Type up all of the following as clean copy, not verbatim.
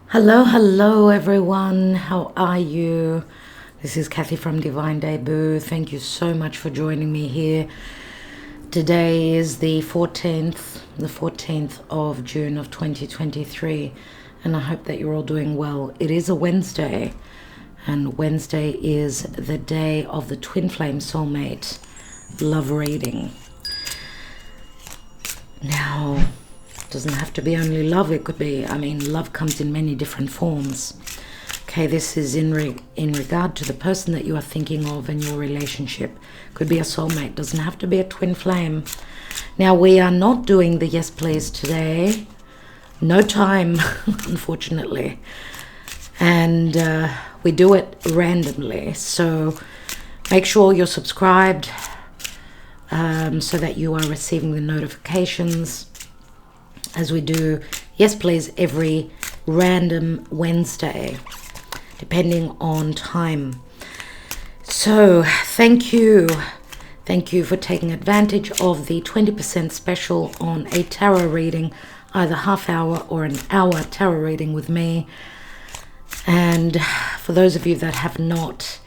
Hello everyone. How are you? This is Kathy from Divine Debut. Thank you so much for joining me here. Today is the 14th of June of 2023, and I hope that you're all doing well. It is a Wednesday, and Wednesday is the day of the Twin Flame Soulmate love reading. Now, doesn't have to be only love. It could be, love comes in many different forms. Okay, this is in regard to the person that you are thinking of in your relationship. Could be a soulmate, doesn't have to be a twin flame. Now, we are not doing the yes please today. No time, unfortunately. And we do it randomly. So make sure you're subscribed so that you are receiving the notifications as we do yes please every random Wednesday, depending on time. So thank you for taking advantage of the 20% special on a tarot reading, either half hour or an hour tarot reading with me. And for those of you that have not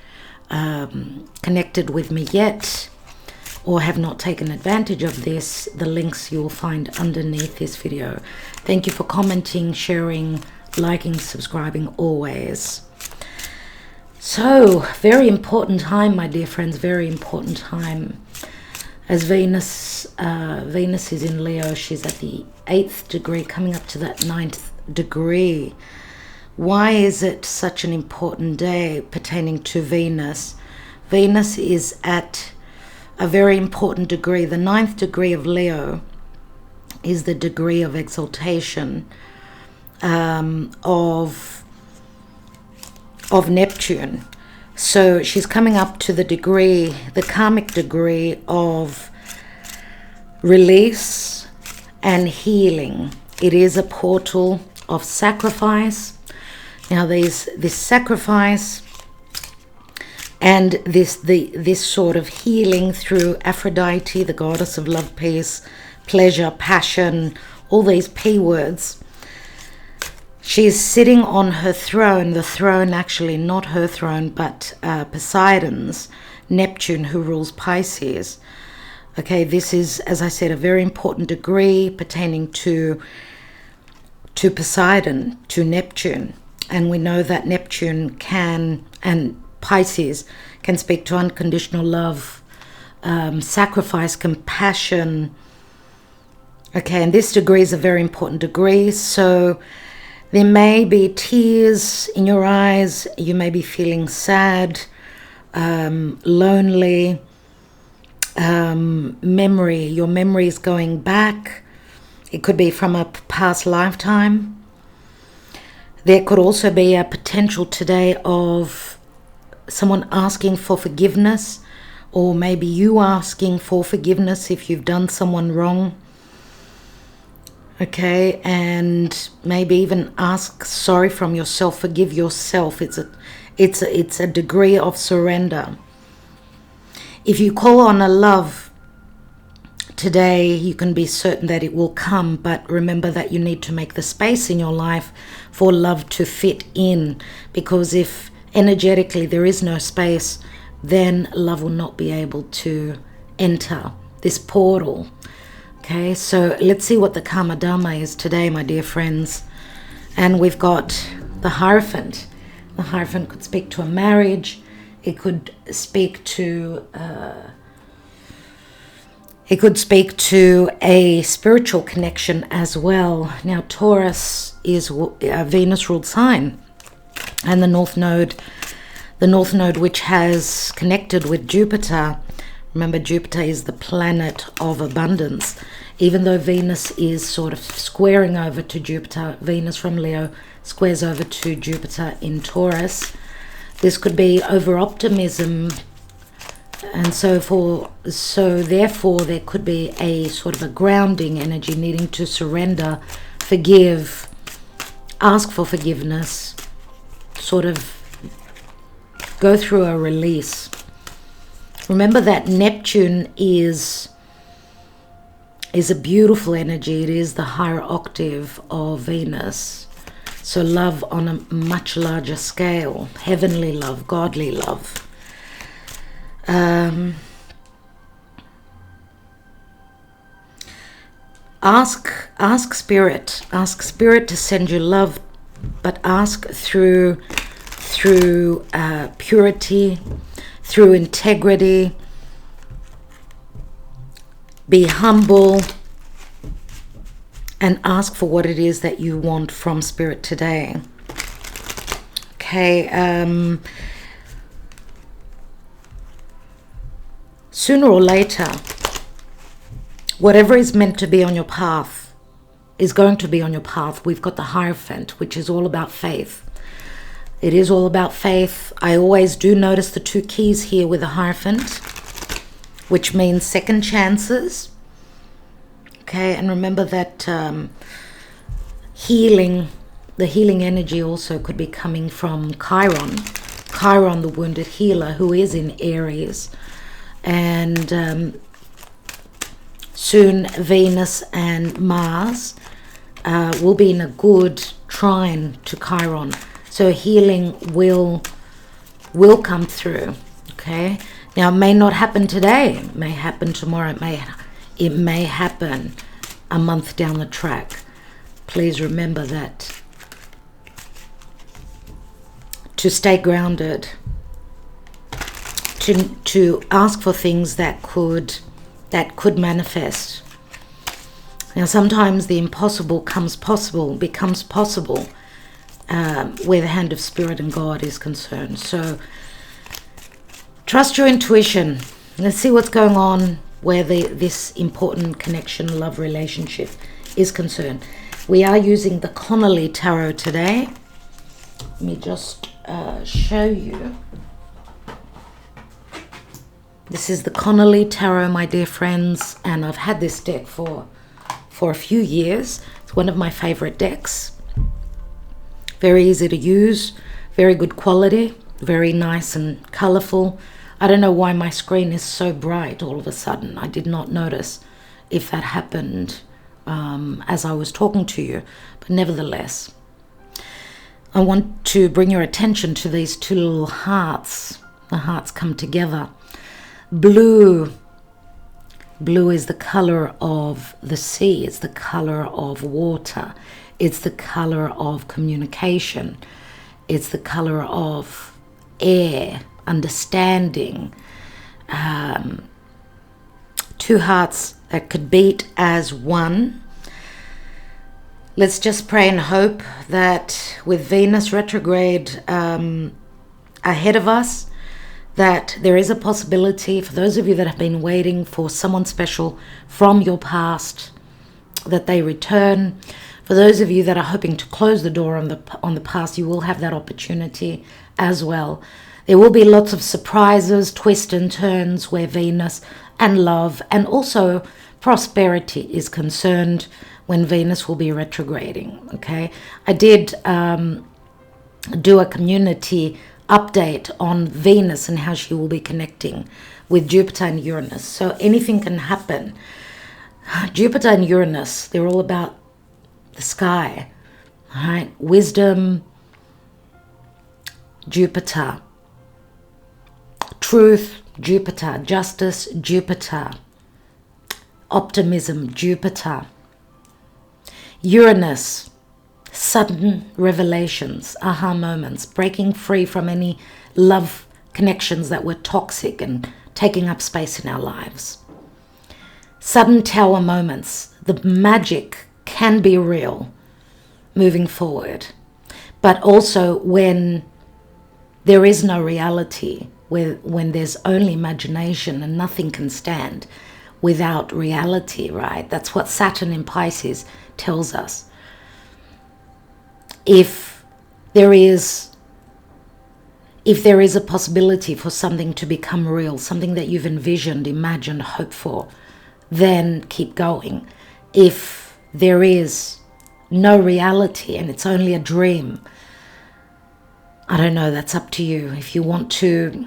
connected with me yet, or have not taken advantage of this, the links you'll find underneath this video. Thank you for commenting, sharing, liking, subscribing always. So, very important time, my dear friends, very important time. As Venus is in Leo, she's at the 8th degree, coming up to that 9th degree. Why is it such an important day pertaining to Venus? Venus is at a very important degree. The 9th degree of Leo is the degree of exaltation of Neptune. So she's coming up to the degree, the karmic degree of release and healing. It is a portal of sacrifice. Now this sacrifice and this sort of healing through Aphrodite, the goddess of love, peace, pleasure, passion, all these P words. She's sitting on her throne, the throne actually not her throne, but Poseidon's, Neptune, who rules Pisces. Okay, this is, as I said, a very important degree pertaining to Poseidon, to Neptune. And we know that Neptune can, and Pisces can speak to unconditional love, sacrifice, compassion. Okay, and this degree is a very important degree. So there may be tears in your eyes. You may be feeling sad, lonely. Your memory is going back. It could be from a past lifetime. There could also be a potential today of someone asking for forgiveness, or maybe you asking for forgiveness if you've done someone wrong. Okay, and maybe even ask sorry from yourself, forgive yourself. It's a degree of surrender. If you call on a love today, you can be certain that it will come, but remember that you need to make the space in your life for love to fit in, because if energetically there is no space, then love will not be able to enter this portal. Okay, so let's see what the Karma Dharma is today, my dear friends. And we've got the Hierophant. The Hierophant could speak to a marriage. It could speak to a spiritual connection as well. Now, Taurus is a Venus-ruled sign, and the North Node which has connected with Jupiter. Remember, Jupiter is the planet of abundance. Even though Venus is sort of squaring over to Jupiter, Venus from Leo squares over to Jupiter in Taurus. This could be over-optimism, and so therefore there could be a sort of a grounding energy, needing to surrender, forgive, ask for forgiveness, sort of go through a release. Remember that Neptune is a beautiful energy. It is the higher octave of Venus. So love on a much larger scale, heavenly love, godly love. Ask Spirit to send you love, but ask through purity, through integrity. Be humble and ask for what it is that you want from Spirit today. Okay. Sooner or later, whatever is meant to be on your path is going to be on your path. We've got the Hierophant, which is all about faith. It is all about faith. I always do notice the 2 keys here with the Hierophant, which means second chances. Okay, and remember that the healing energy also could be coming from Chiron, the wounded healer, who is in Aries. And soon Venus and Mars will be in a good trine to Chiron. So healing will come through. Okay. Now it may not happen today. It may happen tomorrow. It may happen a month down the track. Please remember that to stay grounded, to ask for things that could manifest. Now sometimes the impossible becomes possible where the hand of Spirit and God is concerned. So trust your intuition. Let's see what's going on where this important connection, love, relationship is concerned. We are using the Connolly Tarot today. Let me just show you. This is the Connolly Tarot, my dear friends, and I've had this deck for a few years. It's one of my favorite decks. Very easy to use, very good quality, very nice and colorful. I don't know why my screen is so bright all of a sudden. I did not notice if that happened as I was talking to you, but nevertheless, I want to bring your attention to these 2 little hearts. The hearts come together. Blue is the color of the sea. It's the color of water. It's the color of communication. It's the color of air, understanding. 2 hearts that could beat as one. Let's just pray and hope that with Venus retrograde ahead of us, that there is a possibility for those of you that have been waiting for someone special from your past, that they return. For those of you that are hoping to close the door on the past, you will have that opportunity as well. There will be lots of surprises, twists and turns where Venus and love and also prosperity is concerned when Venus will be retrograding. Okay, I did do a community update on Venus and how she will be connecting with Jupiter and Uranus. So anything can happen. Jupiter and Uranus, they're all about the sky, right? Wisdom, Jupiter. Truth, Jupiter. Justice, Jupiter. Optimism, Jupiter. Uranus, sudden revelations, aha moments, breaking free from any love connections that were toxic and taking up space in our lives. Sudden tower moments, the magic can be real moving forward, but also when there is no reality, when there's only imagination and nothing can stand without reality, right? That's what Saturn in Pisces tells us. If there is a possibility for something to become real, something that you've envisioned, imagined, hoped for, then keep going. If there is no reality and it's only a dream, I don't know, that's up to you. If you want to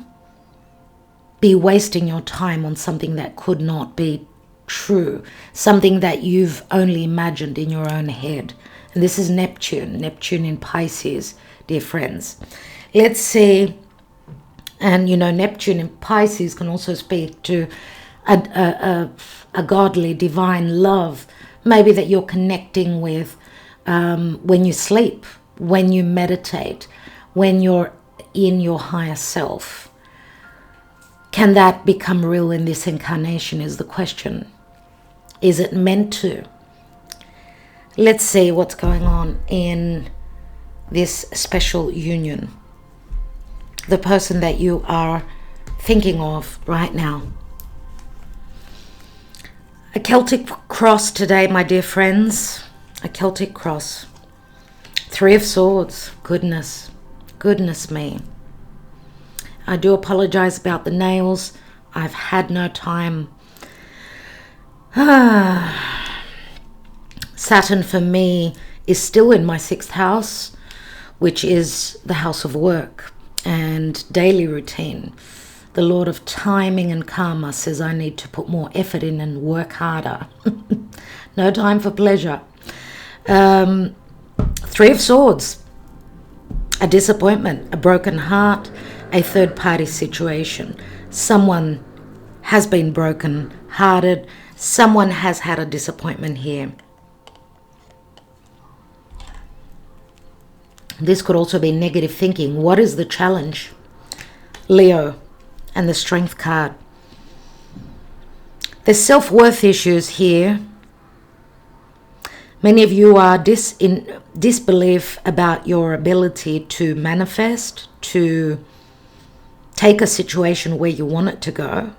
be wasting your time on something that could not be true, something that you've only imagined in your own head And this is Neptune. Neptune in Pisces, dear friends. Let's see. And, you know, Neptune in Pisces can also speak to a godly, divine love. Maybe that you're connecting with when you sleep, when you meditate, when you're in your higher self. Can that become real in this incarnation is the question. Is it meant to? Let's see what's going on in this special union. The person that you are thinking of right now. A Celtic cross today, my dear friends. A Celtic cross. 3 of Swords. Goodness. Goodness me. I do apologize about the nails. I've had no time. Saturn for me is still in my 6th house, which is the house of work and daily routine. The Lord of timing and karma says I need to put more effort in and work harder. No time for pleasure. 3 of Swords. A disappointment, a broken heart, a third-party situation. Someone has been broken-hearted. Someone has had a disappointment here. This could also be negative thinking. What is the challenge? Leo and the Strength card. There's self-worth issues here. Many of you are in disbelief about your ability to manifest, to take a situation where you want it to go.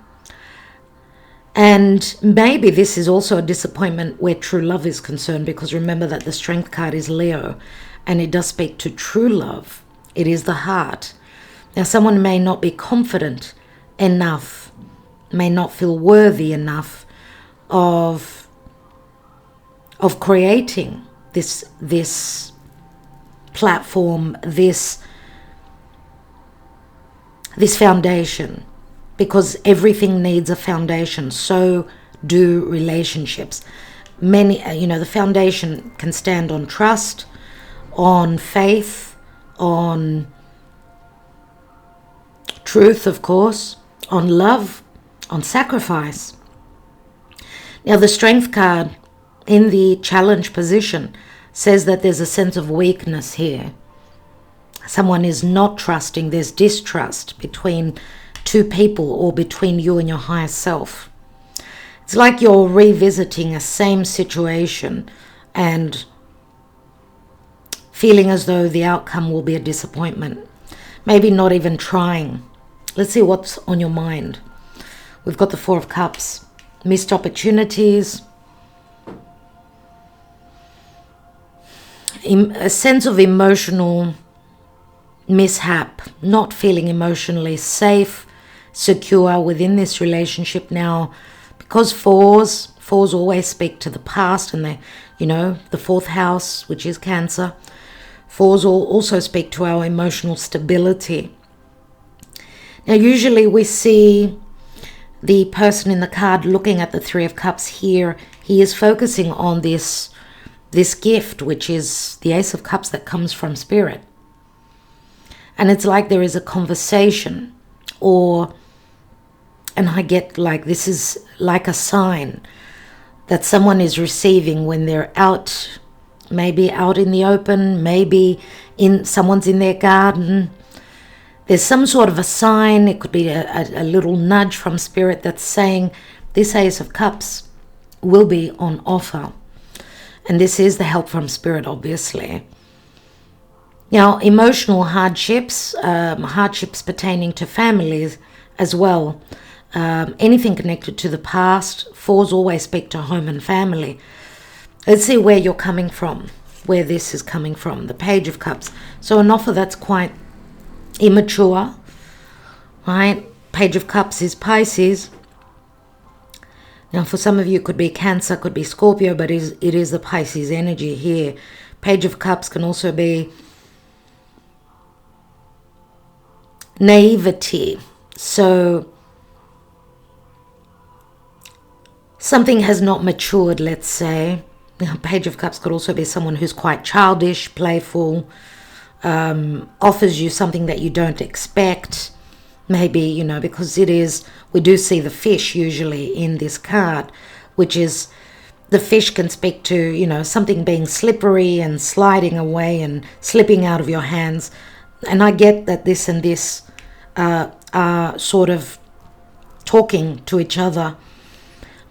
And maybe this is also a disappointment where true love is concerned, because remember that the Strength card is Leo and it does speak to true love. It is the heart. Now, someone may not be confident enough, may not feel worthy enough of creating this platform, this foundation, because everything needs a foundation. So do relationships. Many, the foundation can stand on trust, on faith, on truth, of course, on love, on sacrifice. Now, the Strength card in the challenge position says that there's a sense of weakness here. Someone is not trusting. There's distrust between two people or between you and your higher self. It's like you're revisiting a same situation and feeling as though the outcome will be a disappointment. Maybe not even trying. Let's see what's on your mind. We've got the 4 of Cups. Missed opportunities. A sense of emotional mishap. Not feeling emotionally safe, secure within this relationship now. Because fours always speak to the past, and the 4th house, which is Cancer. 4s also speak to our emotional stability. Now, usually we see the person in the card looking at the 3 of Cups here. He is focusing on this gift, which is the Ace of Cups that comes from Spirit. And it's like there is a conversation, and I get like this is like a sign that someone is receiving when they're out, maybe out in the open, maybe someone's in their garden. There's some sort of a sign. It could be a little nudge from Spirit that's saying this Ace of Cups will be on offer. And this is the help from Spirit, obviously. Now, emotional hardships, hardships pertaining to families as well. Anything connected to the past. 4s always speak to home and family. Let's see where you're coming from, where this is coming from. The Page of Cups. So an offer that's quite immature, right? Page of Cups is Pisces. Now, for some of you, it could be Cancer, could be Scorpio, but it is the Pisces energy here. Page of Cups can also be naivety. So something has not matured, let's say. Now, Page of Cups could also be someone who's quite childish, playful, offers you something that you don't expect. Maybe, you know, because we do see the fish usually in this card, which is, the fish can speak to, you know, something being slippery and sliding away and slipping out of your hands. And I get that this and this are sort of talking to each other,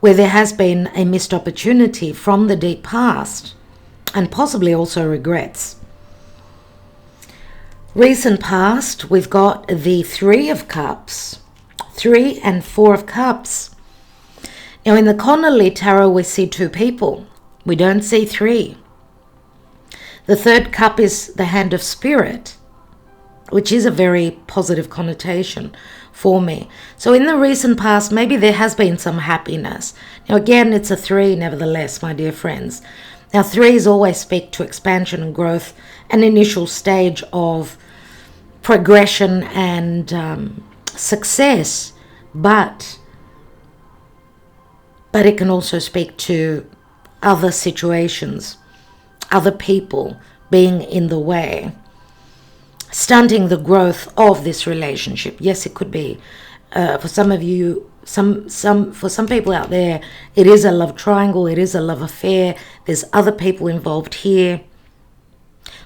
where there has been a missed opportunity from the deep past, and possibly also regrets. Recent past, we've got the Three of Cups, 3 and 4 of Cups. Now, in the Connolly Tarot, we see 2 people. We don't see 3. The third cup is the Hand of Spirit, which is a very positive connotation for me. So in the recent past, maybe there has been some happiness. Now, again, it's a 3 nevertheless, my dear friends. Now, 3s always speak to expansion and growth, an initial stage of progression and success, but it can also speak to other situations, other people being in the way, stunting the growth of this relationship. Yes, it could be. For some of you, for some people out there, it is a love triangle, it is a love affair. There's other people involved here.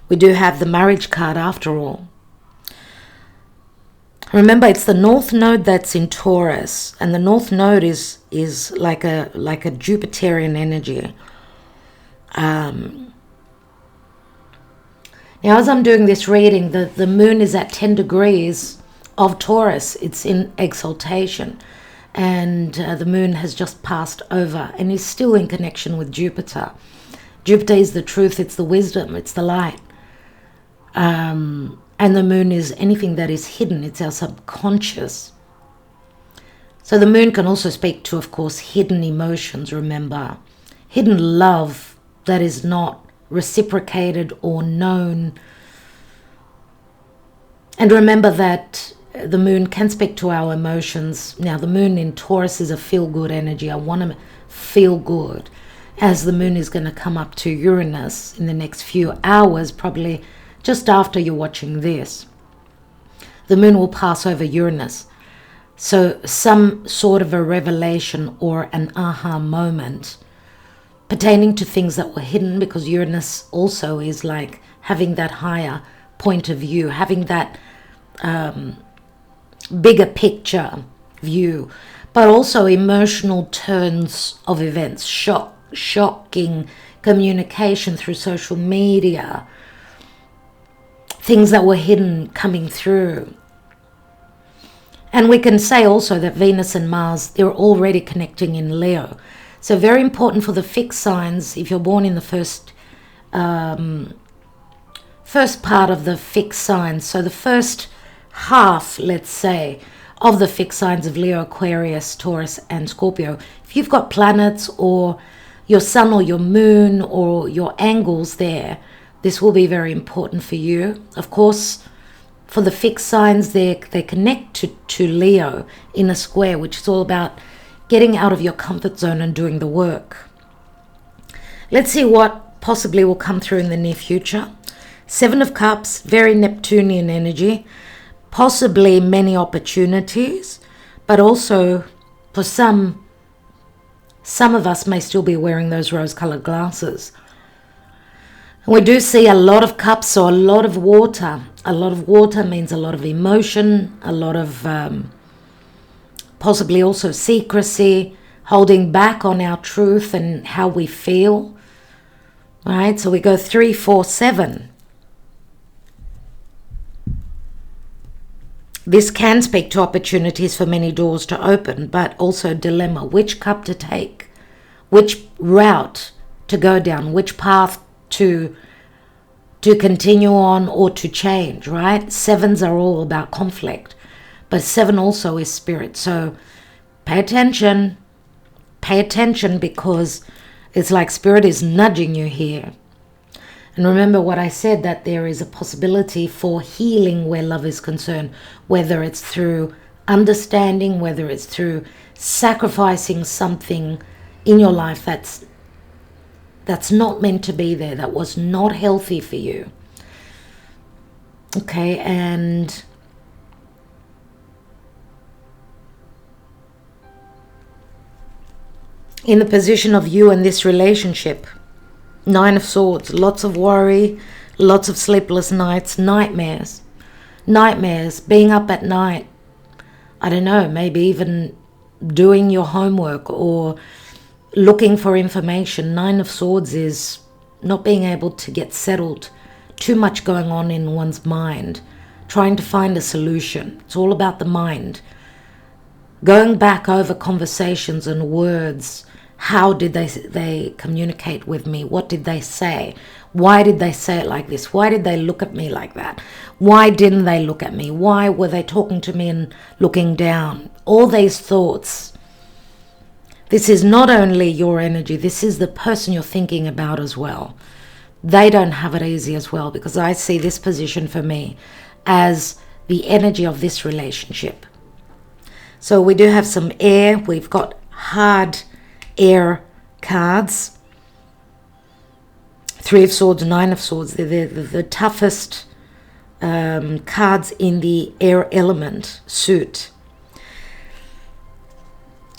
We do have the marriage card after all. Remember, it's the North Node that's in Taurus, and the North Node is like a Jupiterian energy. Now, as I'm doing this reading, the moon is at 10 degrees of Taurus. It's in exaltation, and the moon has just passed over and is still in connection with Jupiter. Jupiter is the truth, it's the wisdom, it's the light. And the moon is anything that is hidden. It's our subconscious. So the moon can also speak to, of course, hidden emotions, remember. Hidden love that is not reciprocated or known. And remember that the moon can speak to our emotions. Now, the moon in Taurus is a feel-good energy. I want to feel good. As the moon is going to come up to Uranus in the next few hours, probably just after you're watching this. The moon will pass over Uranus. So some sort of a revelation or an aha moment pertaining to things that were hidden, because Uranus also is like having that higher point of view, having that bigger picture view, but also emotional turns of events, shocking communication through social media, things that were hidden coming through. And we can say also that Venus and Mars, they're already connecting in Leo. So very important for the fixed signs, if you're born in the first part of the fixed signs. So the first half, let's say, of the fixed signs of Leo, Aquarius, Taurus, and Scorpio. If you've got planets or your sun or your moon or your angles there, this will be very important for you. Of course, for the fixed signs, they connect to Leo in a square, which is all about getting out of your comfort zone and doing the work. Let's see what possibly will come through in the near future. 7 of Cups, very Neptunian energy, possibly many opportunities, but also for some of us may still be wearing those rose-colored glasses. We do see a lot of cups, so a lot of water. A lot of water means a lot of emotion, a lot of possibly also secrecy, holding back on our truth and how we feel. Right, so we go 3, 4, 7. This can speak to opportunities for many doors to open, but also dilemma. Which cup to take? Which route to go down? Which path to continue on or to change, right? 7s are all about conflict, but 7 also is spirit. So pay attention, because it's like spirit is nudging you here. And remember what I said, that there is a possibility for healing where love is concerned, whether it's through understanding, whether it's through sacrificing something in your life that's that's not meant to be there, that was not healthy for you. Okay, and in the position of you in this relationship, Nine of Swords, lots of worry, lots of sleepless nights, nightmares, being up at night, I don't know, maybe even doing your homework or looking for information. Nine of Swords is not being able to get settled, too much going on in one's mind, trying to find a solution. It's all about the mind. Going back over conversations and words. How did they communicate with me? What did they say? Why did they say it like this? Why did they look at me like that? Why didn't they look at me? Why were they talking to me and looking down? All these thoughts. This is not only your energy, this is the person you're thinking about as well. They don't have it easy as well, because I see this position for me as the energy of this relationship. So we do have some air. We've got hard air cards. Three of Swords, Nine of Swords. They're the toughest cards in the air element suit.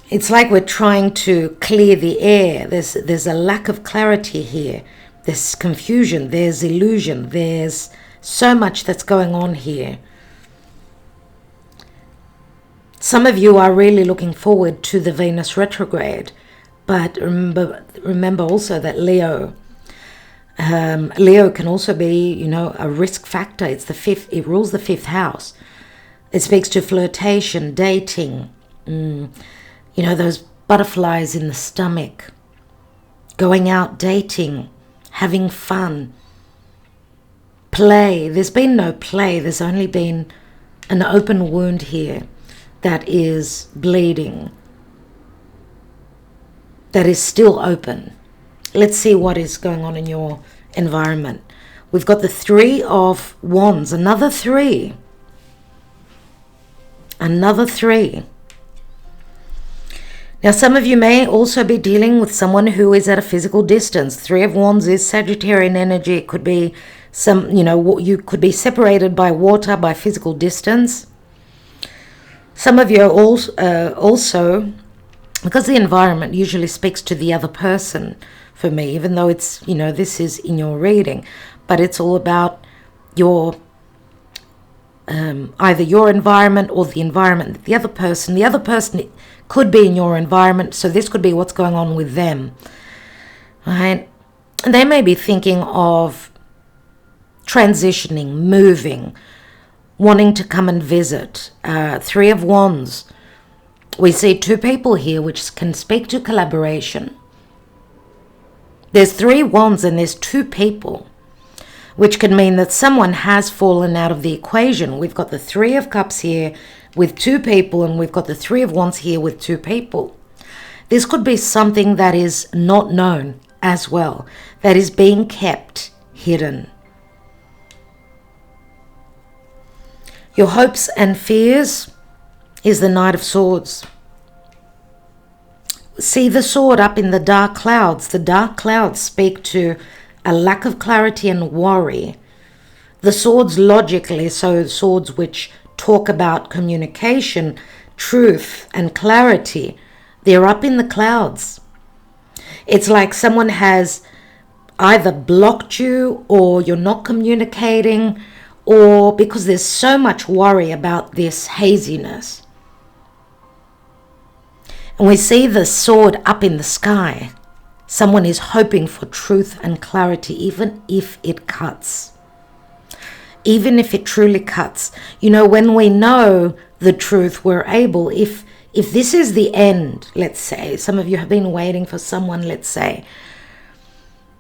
It's like we're trying to clear the air. There's a lack of clarity here. There's confusion. There's illusion. There's so much that's going on here. Some of you are really looking forward to the Venus retrograde. But remember also that Leo can also be, a risk factor. It's the fifth. It rules the fifth house. It speaks to flirtation, dating. Those butterflies in the stomach. Going out, dating, having fun. Play. There's been no play. There's only been an open wound here that is bleeding. That is still open. Let's see what is going on in your environment. We've got the Three of Wands, another three. Another three. Now, some of you may also be dealing with someone who is at a physical distance. Three of Wands is Sagittarian energy. It could be you could be separated by water, by physical distance. Some of you are also because the environment usually speaks to the other person for me, even though it's, this is in your reading, but it's all about your, either your environment or the environment of the other person. The other person could be in your environment, so this could be what's going on with them, right? And they may be thinking of transitioning, moving, wanting to come and visit. Three of Wands. We see two people here, which can speak to collaboration. There's three wands and there's two people, which can mean that someone has fallen out of the equation. We've got the Three of Cups here with two people, and we've got the Three of Wands here with two people. This could be something that is not known as well, that is being kept hidden. Your hopes and fears is the Knight of Swords. See the sword up in the dark clouds. The dark clouds speak to a lack of clarity and worry. The swords logically, so swords which talk about communication, truth and clarity, they're up in the clouds. It's like someone has either blocked you, or you're not communicating, or because there's so much worry about this haziness. And we see the sword up in the sky. Someone is hoping for truth and clarity, even if it cuts. Even if it truly cuts. When we know the truth, we're able, if this is the end, let's say, some of you have been waiting for someone, let's say,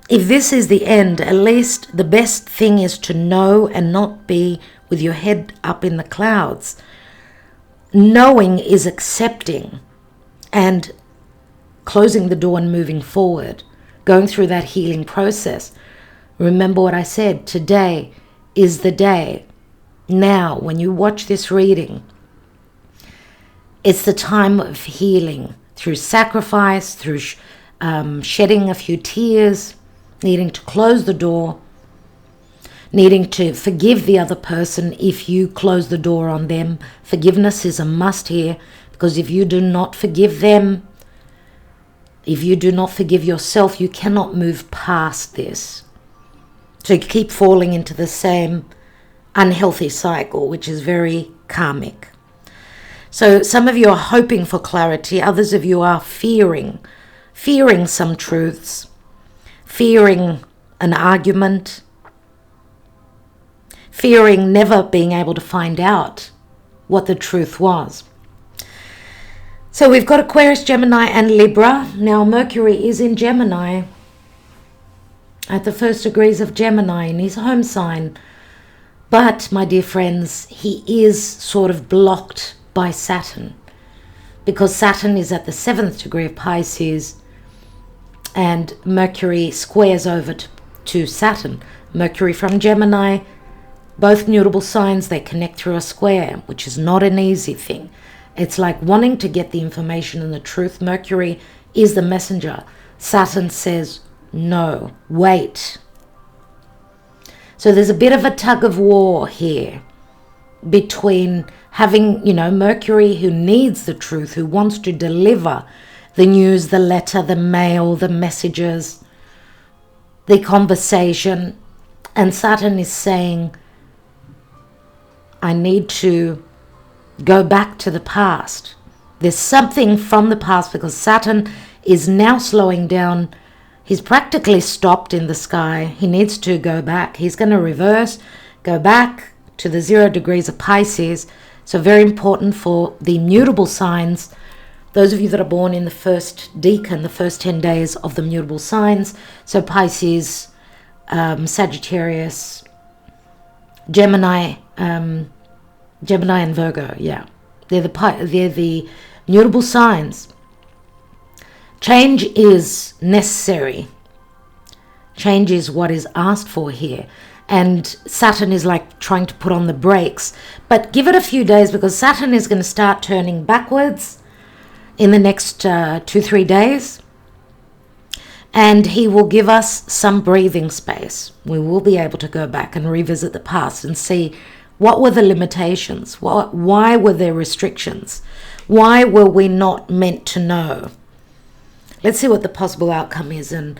if this is the end, at least the best thing is to know and not be with your head up in the clouds. Knowing is accepting and closing the door and moving forward, going through that healing process. Remember what I said, today is the day. Now, when you watch this reading, it's the time of healing through sacrifice, through shedding a few tears, needing to close the door, needing to forgive the other person if you close the door on them. Forgiveness is a must here, because if you do not forgive them, if you do not forgive yourself, you cannot move past this. So you keep falling into the same unhealthy cycle, which is very karmic. So some of you are hoping for clarity, others of you are fearing some truths, fearing an argument, fearing never being able to find out what the truth was. So we've got Aquarius, Gemini and Libra. Now Mercury is in Gemini, at the 1st degrees of Gemini in his home sign. But, my dear friends, he is sort of blocked by Saturn, because Saturn is at the 7th degree of Pisces and Mercury squares over to Saturn. Mercury from Gemini, both mutable signs, they connect through a square, which is not an easy thing. It's like wanting to get the information and the truth. Mercury is the messenger. Saturn says, no, wait. So there's a bit of a tug of war here between having, Mercury who needs the truth, who wants to deliver the news, the letter, the mail, the messages, the conversation. And Saturn is saying, I need to go back to the past. There's something from the past, because Saturn is now slowing down. He's practically stopped in the sky. He needs to go back. He's going to reverse, go back to the 0 degrees of Pisces. So very important for the mutable signs. Those of you that are born in the first decan, the first 10 days of the mutable signs. So Pisces, Sagittarius, Gemini and Virgo. Yeah, they're the mutable signs. Change is necessary. Change is what is asked for here. And Saturn is like trying to put on the brakes. But give it a few days, because Saturn is going to start turning backwards in the next 2-3 days. And he will give us some breathing space. We will be able to go back and revisit the past and see what were the limitations. Why were there restrictions? Why were we not meant to know? Let's see what the possible outcome is. And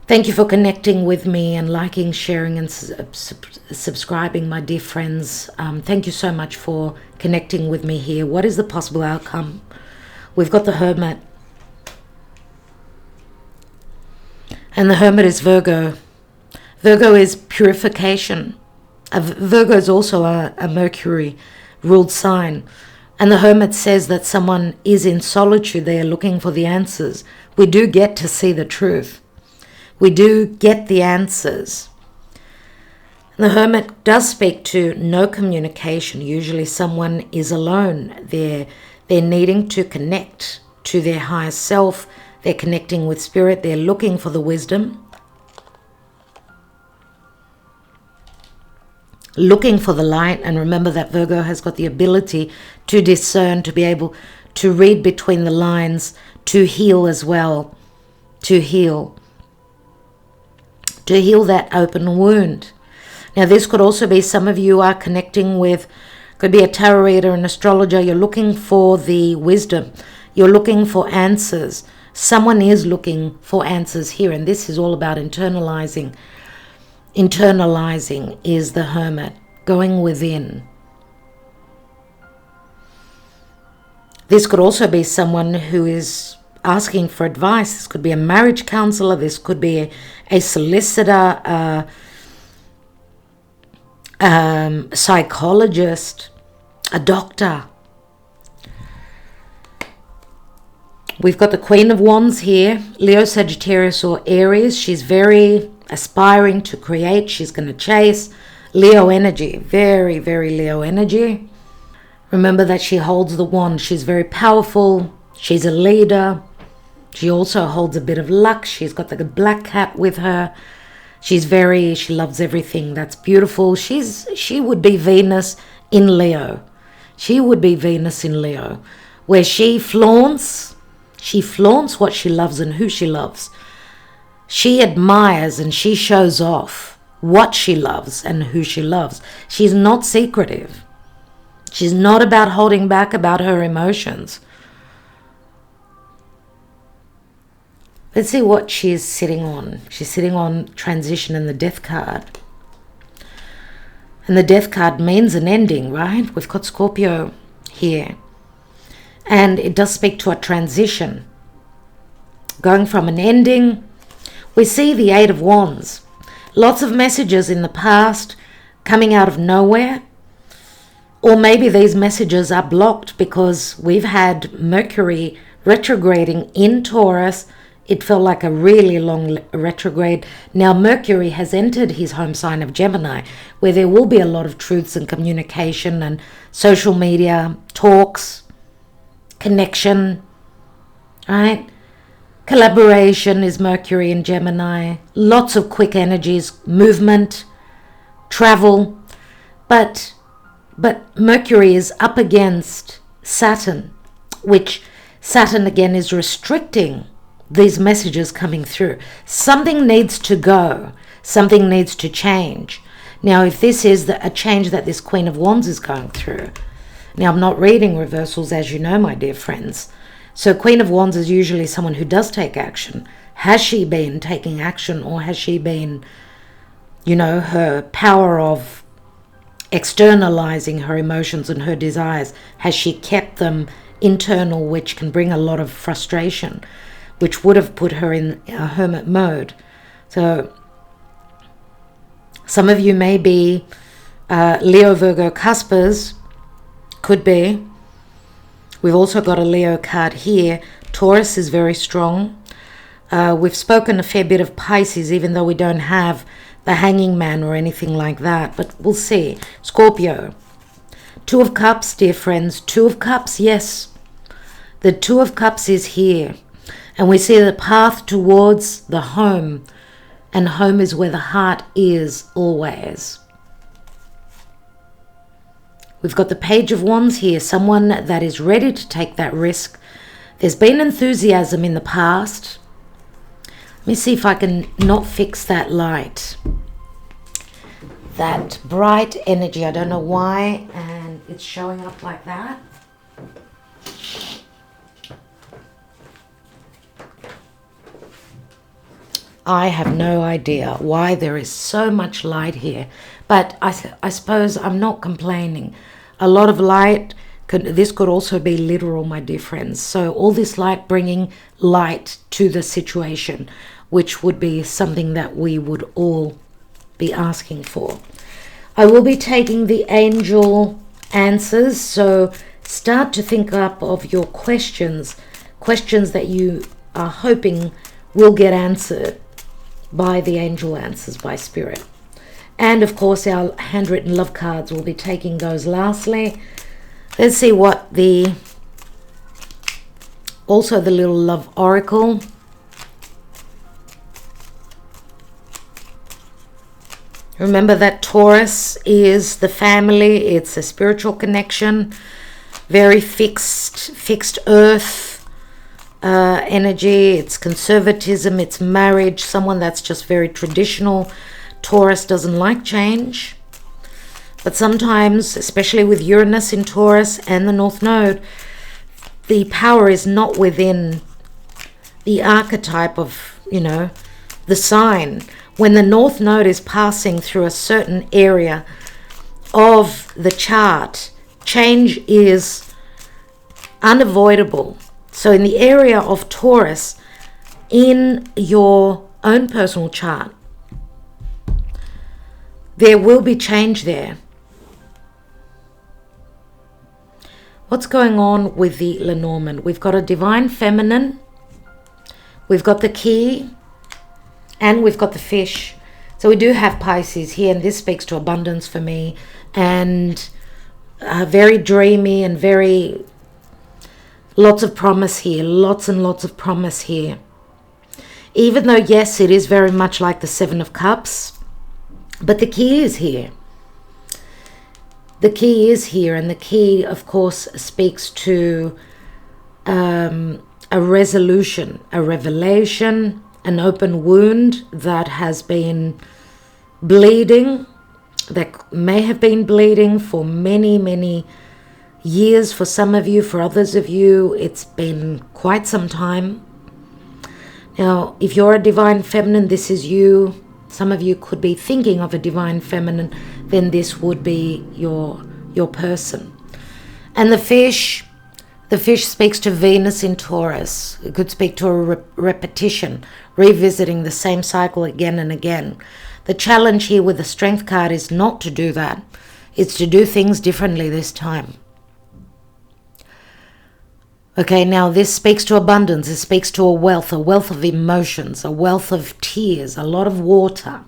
thank you for connecting with me and liking, sharing and subscribing, my dear friends. Thank you so much for connecting with me here. What is the possible outcome? We've got the Hermit. And the Hermit is Virgo. Virgo is purification. Virgo is also a Mercury ruled sign. And the Hermit says that someone is in solitude. They are looking for the answers. We do get to see the truth. We do get the answers. The Hermit does speak to no communication. Usually someone is alone. They're needing to connect to their higher self. They're connecting with spirit. They're looking for the wisdom. Looking for the light. And remember that Virgo has got the ability to discern, to be able to read between the lines, to heal as well, to heal that open wound. Now this could also be, some of you are connecting with, could be a tarot reader, an astrologer. You're looking for the wisdom. You're looking for answers. Someone is looking for answers here, and this is all about internalizing. Internalizing is the Hermit, going within. This could also be someone who is asking for advice. This could be a marriage counselor. This could be a solicitor, a psychologist, a doctor. We've got the Queen of Wands here, Leo, Sagittarius or Aries. She's very aspiring to create. She's going to chase. Leo energy, very, very Leo energy. Remember that she holds the wand. She's very powerful. She's a leader. She also holds a bit of luck. She's got the black cat with her. She loves everything that's beautiful. She would be Venus in Leo. She would be Venus in Leo, where she flaunts what she loves and who she loves. She admires and she shows off what she loves and who she loves. She's not secretive. She's not about holding back about her emotions. Let's see what she's sitting on. She's sitting on transition and the death card. And the death card means an ending, right? We've got Scorpio here. And it does speak to a transition. Going from an ending, we see the Eight of Wands. Lots of messages in the past coming out of nowhere. Or maybe these messages are blocked because we've had Mercury retrograding in Taurus. It felt like a really long retrograde. Now Mercury has entered his home sign of Gemini, where there will be a lot of truths and communication and social media, talks, connection, right? Collaboration is Mercury in Gemini. Lots of quick energies, movement, travel. But Mercury is up against Saturn, which Saturn again is restricting these messages coming through. Something needs to go. Something needs to change. Now, if this is a change that this Queen of Wands is going through. Now, I'm not reading reversals, as you know, my dear friends. So Queen of Wands is usually someone who does take action. Has she been taking action, or has she been, you know, her power of externalizing her emotions and her desires, has she kept them internal, which can bring a lot of frustration, which would have put her in a hermit mode? So some of you may be Leo, Virgo, Cuspers, could be. We've also got a Leo card here. Taurus is very strong. We've spoken a fair bit of Pisces, even though we don't have the Hanging Man or anything like that. But we'll see. Scorpio. Two of Cups, dear friends. Two of Cups, yes. The Two of Cups is here. And we see the path towards the home. And home is where the heart is always. We've got the Page of Wands here, someone that is ready to take that risk. There's been enthusiasm in the past. Let me see if I can not fix that light. That bright energy, I don't know why, and it's showing up like that. I have no idea why there is so much light here, but I suppose I'm not complaining. A lot of light, this could also be literal, my dear friends. So all this light bringing light to the situation, which would be something that we would all be asking for. I will be taking the angel answers, so start to think up of your questions that you are hoping will get answered by the angel answers, by Spirit. And of course our handwritten love cards, will be taking those lastly. Let's see what also the little love oracle. Remember that Taurus is the family, it's a spiritual connection, very fixed earth energy, it's conservatism, it's marriage, someone that's just very traditional. Taurus doesn't like change, but sometimes, especially with Uranus in Taurus and the North Node, the power is not within the archetype of, the sign. When the North Node is passing through a certain area of the chart, change is unavoidable. So in the area of Taurus, in your own personal chart, there will be change there. What's going on with the Lenormand? We've got a divine feminine, we've got the key, and we've got the fish. So we do have Pisces here, and this speaks to abundance for me, and very dreamy and very lots of promise here, lots and lots of promise here. Even though, yes, it is very much like the Seven of Cups, but the key is here. The key is here, and the key, of course, speaks to a resolution, a revelation, an open wound that has been bleeding, that may have been bleeding for many, many years for some of you. For others of you, it's been quite some time. Now, if you're a divine feminine, this is you. Some of you could be thinking of a divine feminine, then this would be your person. And the fish speaks to Venus in Taurus. It could speak to a repetition, revisiting the same cycle again and again. The challenge here with the Strength card is not to do that. It's to do things differently this time. Okay, now this speaks to abundance. It speaks to a wealth of emotions, a wealth of tears, a lot of water.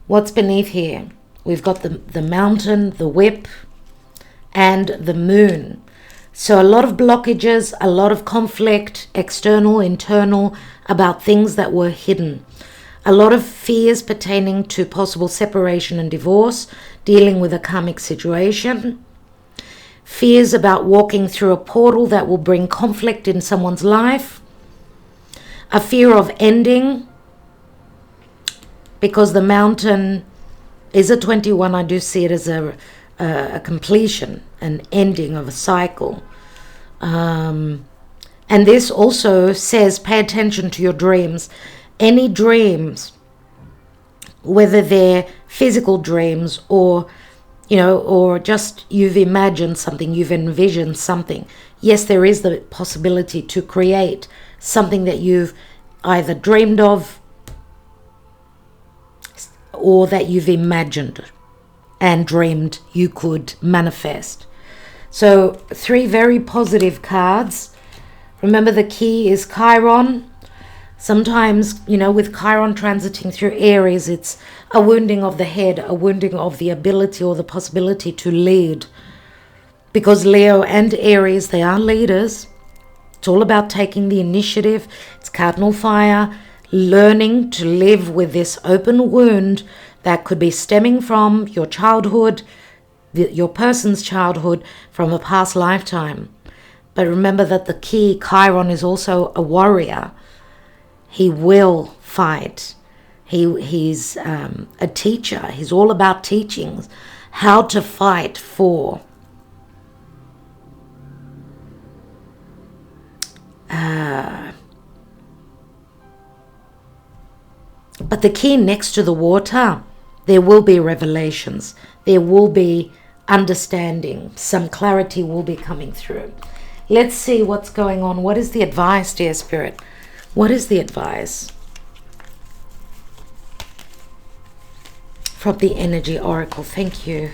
What's beneath here? We've got the mountain, the whip, and the moon. So a lot of blockages, a lot of conflict, external, internal, about things that were hidden. A lot of fears pertaining to possible separation and divorce, dealing with a karmic situation. Fears about walking through a portal that will bring conflict in someone's life. A fear of ending, because the mountain is a 21. I do see it as a completion, an ending of a cycle. And this also says pay attention to your dreams. Any dreams, whether they're physical dreams or or just you've imagined something, you've envisioned something. Yes, there is the possibility to create something that you've either dreamed of or that you've imagined and dreamed you could manifest. So 3 very positive cards. Remember, the key is Chiron. Sometimes, with Chiron transiting through Aries, it's a wounding of the head, a wounding of the ability or the possibility to lead. Because Leo and Aries, they are leaders. It's all about taking the initiative. It's cardinal fire, learning to live with this open wound that could be stemming from your childhood, your person's childhood, from a past lifetime. But remember that the key, Chiron, is also a warrior. He will fight. He's a teacher. He's all about teaching how to fight for but the key, next to the water, there will be revelations. There will be understanding. Some clarity will be coming through. Let's see what's going on. What is the advice, dear Spirit? What is the advice from the Energy Oracle? Thank you.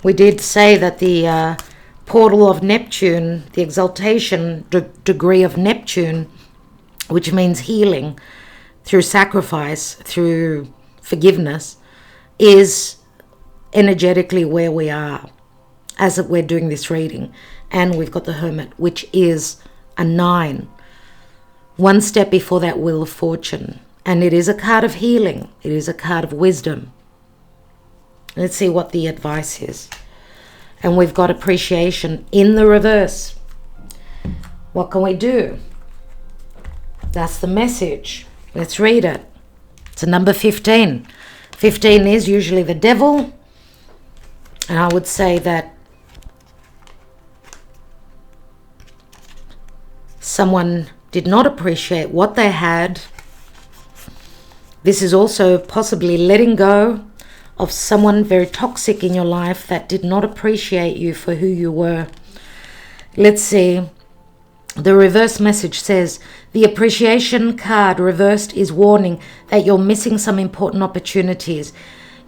We did say that the portal of Neptune, the exaltation degree of Neptune, which means healing through sacrifice, through forgiveness, is energetically where we are as we're doing this reading. And we've got the Hermit, which is a 9. One step before that Wheel of Fortune. And it is a card of healing. It is a card of wisdom. Let's see what the advice is. And we've got appreciation in the reverse. What can we do? That's the message. Let's read it. It's a number 15. 15 is usually the devil. And I would say that someone did not appreciate what they had. This is also possibly letting go of someone very toxic in your life that did not appreciate you for who you were. Let's see. The reverse message says, the appreciation card reversed is warning that you're missing some important opportunities.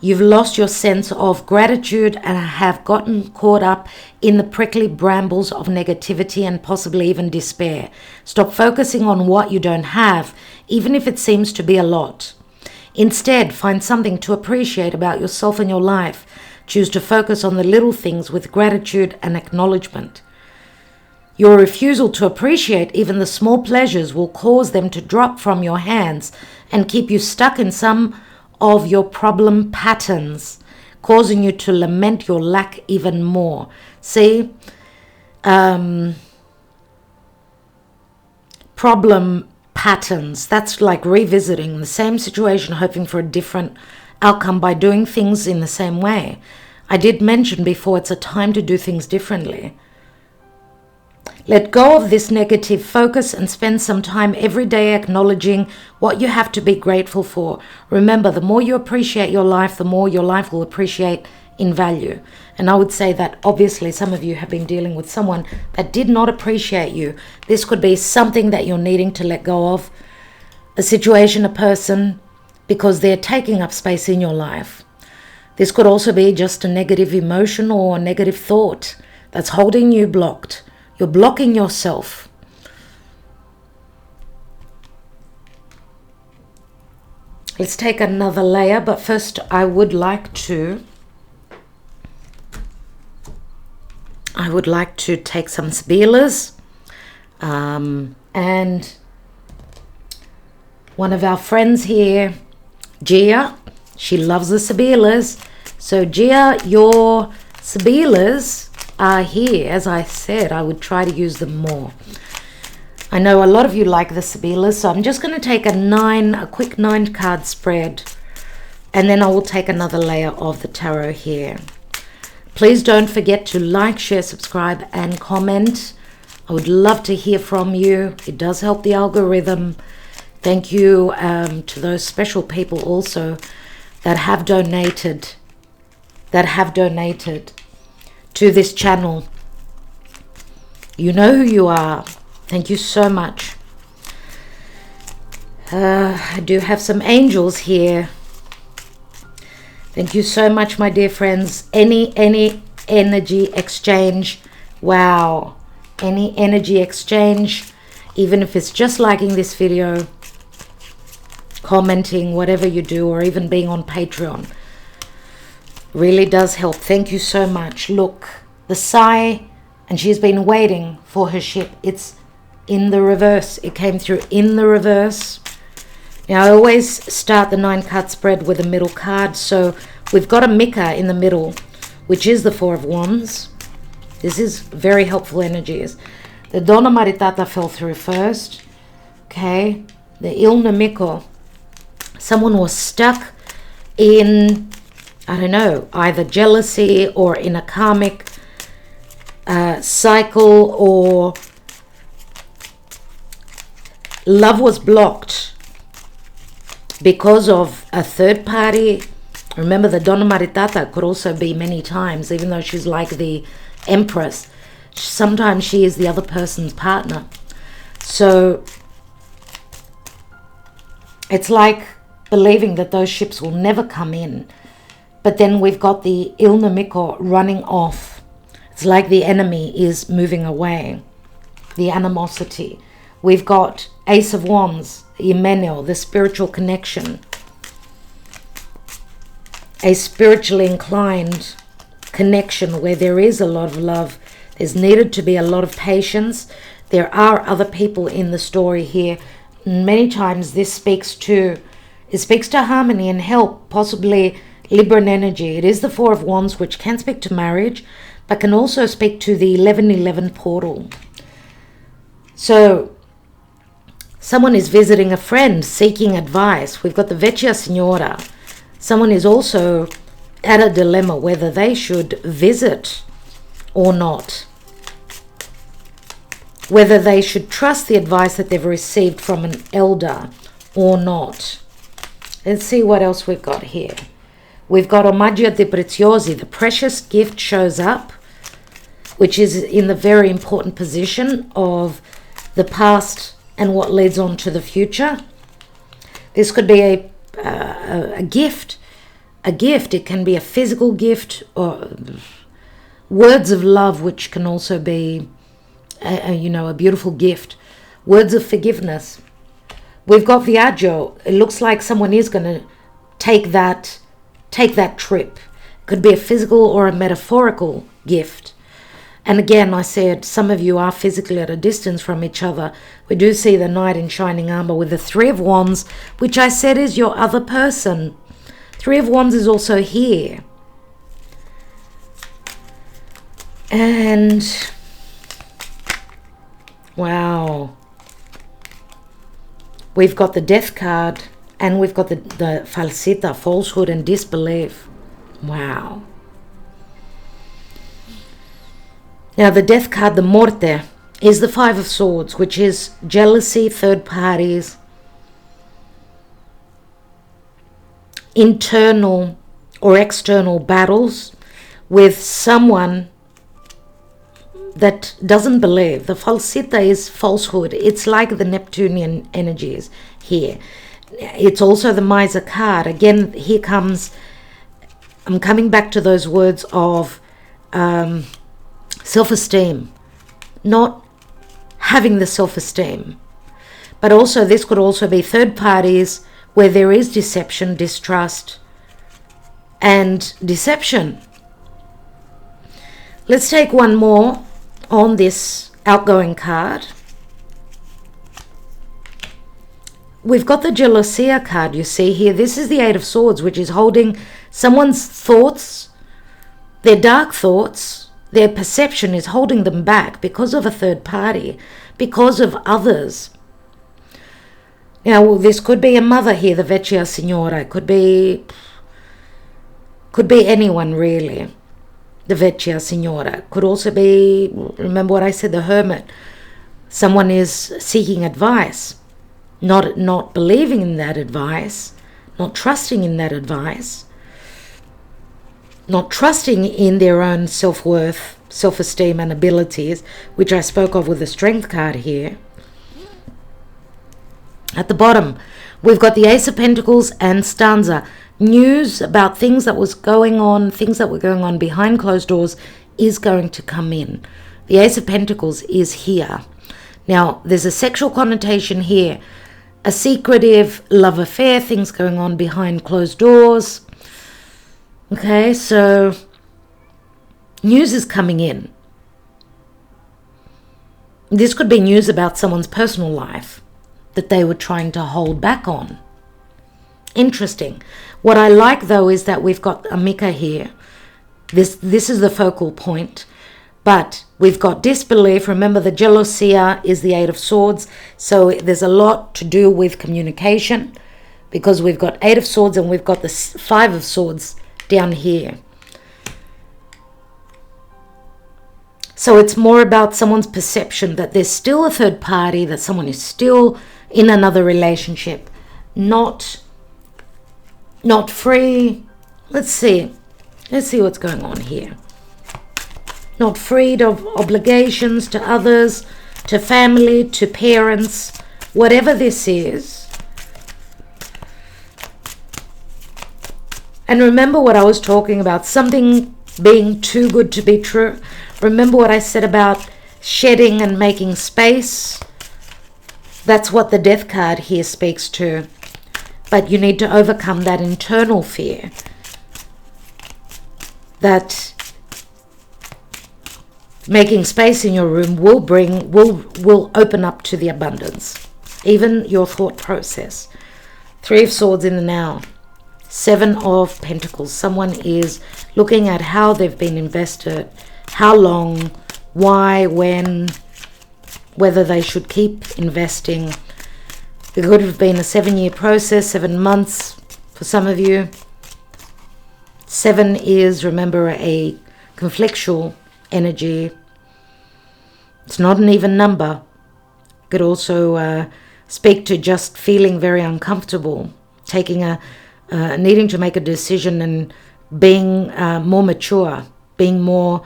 You've lost your sense of gratitude and have gotten caught up in the prickly brambles of negativity and possibly even despair. Stop focusing on what you don't have, even if it seems to be a lot. Instead, find something to appreciate about yourself and your life. Choose to focus on the little things with gratitude and acknowledgement. Your refusal to appreciate even the small pleasures will cause them to drop from your hands and keep you stuck in some of your problem patterns, causing you to lament your lack even more. See, problem patterns, that's like revisiting the same situation, hoping for a different outcome by doing things in the same way. I did mention before, it's a time to do things differently. Let go of this negative focus and spend some time every day acknowledging what you have to be grateful for. Remember, the more you appreciate your life, the more your life will appreciate in value. And I would say that obviously some of you have been dealing with someone that did not appreciate you. This could be something that you're needing to let go of, a situation, a person, because they're taking up space in your life. This could also be just a negative emotion or a negative thought that's holding you blocked. You're blocking yourself. Let's take another layer, but first I would like to take some Sibilas. And one of our friends here, Gia, she loves the Sibilas. So Gia, your Sibilas are here. As I said, I would try to use them more. I know a lot of you like the Sibilas, so I'm just going to take a quick 9 card spread, and then I will take another layer of the tarot here. Please don't forget to like, share, subscribe, and comment. I would love to hear from you. It does help the algorithm. Thank you to those special people also that have donated to this channel. You know who you are. Thank you so much. I do have some angels here. Thank you so much, my dear friends. Any energy exchange. Wow. Any energy exchange, even if it's just liking this video, commenting, whatever you do, or even being on Patreon, really does help. Thank you so much. Look, the sigh, and she's been waiting for her ship. It's in the reverse. It came through in the reverse. Now, I always start the 9 card spread with a middle card. So we've got a Mika in the middle, which is the 4 of Wands. This is very helpful energies. The Donna Maritata fell through first. Okay. The Il Nemico. Someone was stuck in, I don't know, either jealousy or in a karmic cycle, or love was blocked because of a third party. Remember, the Donna Maritata could also be many times, even though she's like the Empress, sometimes she is the other person's partner. So it's like believing that those ships will never come in. But then we've got the Il Nemico running off. It's like the enemy is moving away, the animosity. We've got Ace of Wands, Emmanuel, the spiritual connection, a spiritually inclined connection where there is a lot of love. There's needed to be a lot of patience. There are other people in the story here. Many times this speaks to harmony and help, possibly Libran energy. It is the 4 of Wands, which can speak to marriage, but can also speak to the 1111 portal. So someone is visiting a friend, seeking advice. We've got the Vecchia Signora. Someone is also at a dilemma whether they should visit or not, whether they should trust the advice that they've received from an elder or not. Let's see what else we've got here. We've got Omaggio de Preziosi, the precious gift shows up, which is in the very important position of the past and what leads on to the future. This could be a gift. A gift, it can be a physical gift, or words of love, which can also be a beautiful gift. Words of forgiveness. We've got Viaggio. It looks like someone is going to take that trip. Could be a physical or a metaphorical gift. And again, I said some of you are physically at a distance from each other. We do see the Knight in shining armor with the Three of Wands, which I said is your other person. Three of Wands is also here. And wow. We've got the Death card, and we've got the falsità, falsehood and disbelief. Wow. Now the Death card, the Morte, is the Five of Swords, which is jealousy, third parties, internal or external battles with someone that doesn't believe. The falsità is falsehood. It's like the Neptunian energies here. It's also the Miser card. Again, here comes, I'm coming back to those words of self-esteem, not having the self-esteem. But also this could also be third parties where there is deception, distrust, and deception. Let's take one more on this outgoing card. We've got the Gelosia card, you see here. This is the Eight of Swords, which is holding someone's thoughts, their dark thoughts. Their perception is holding them back because of a third party, because of others. Now, this could be a mother here, the Vecchia Signora. Could be anyone, really. The Vecchia Signora. Could also be, remember what I said, the Hermit. Someone is seeking advice, not believing in that advice, not trusting in that advice, not trusting in their own self-worth, self-esteem and abilities, which I spoke of with the Strength card here. At the bottom, we've got the Ace of Pentacles and Stanza. News about things that was going on, things that were going on behind closed doors is going to come in. The Ace of Pentacles is here. Now, there's a sexual connotation here. A secretive love affair, things going on behind closed doors. Okay, so news is coming in. This could be news about someone's personal life that they were trying to hold back on. Interesting. What I like, though, is that we've got Amika here. This is the focal point. But we've got disbelief. Remember, the Gelosia is the Eight of Swords. So there's a lot to do with communication, because we've got Eight of Swords and we've got the Five of Swords down here. So it's more about someone's perception that there's still a third party, that someone is still in another relationship, not free. Let's see what's going on here. Not freed of obligations to others, to family, to parents, whatever this is. And remember what I was talking about, something being too good to be true. Remember what I said about shedding and making space? That's what the Death card here speaks to. But you need to overcome that internal fear. That making space in your room will open up to the abundance. Even your thought process. Three of Swords in the now. Seven of Pentacles. Someone is looking at how they've been invested, how long, why, when, whether they should keep investing. It could have been a 7-year process, 7 months for some of you. 7 is, remember, a conflictual energy. It's not an even number. It could also speak to just feeling very uncomfortable, needing to make a decision and being more mature, being more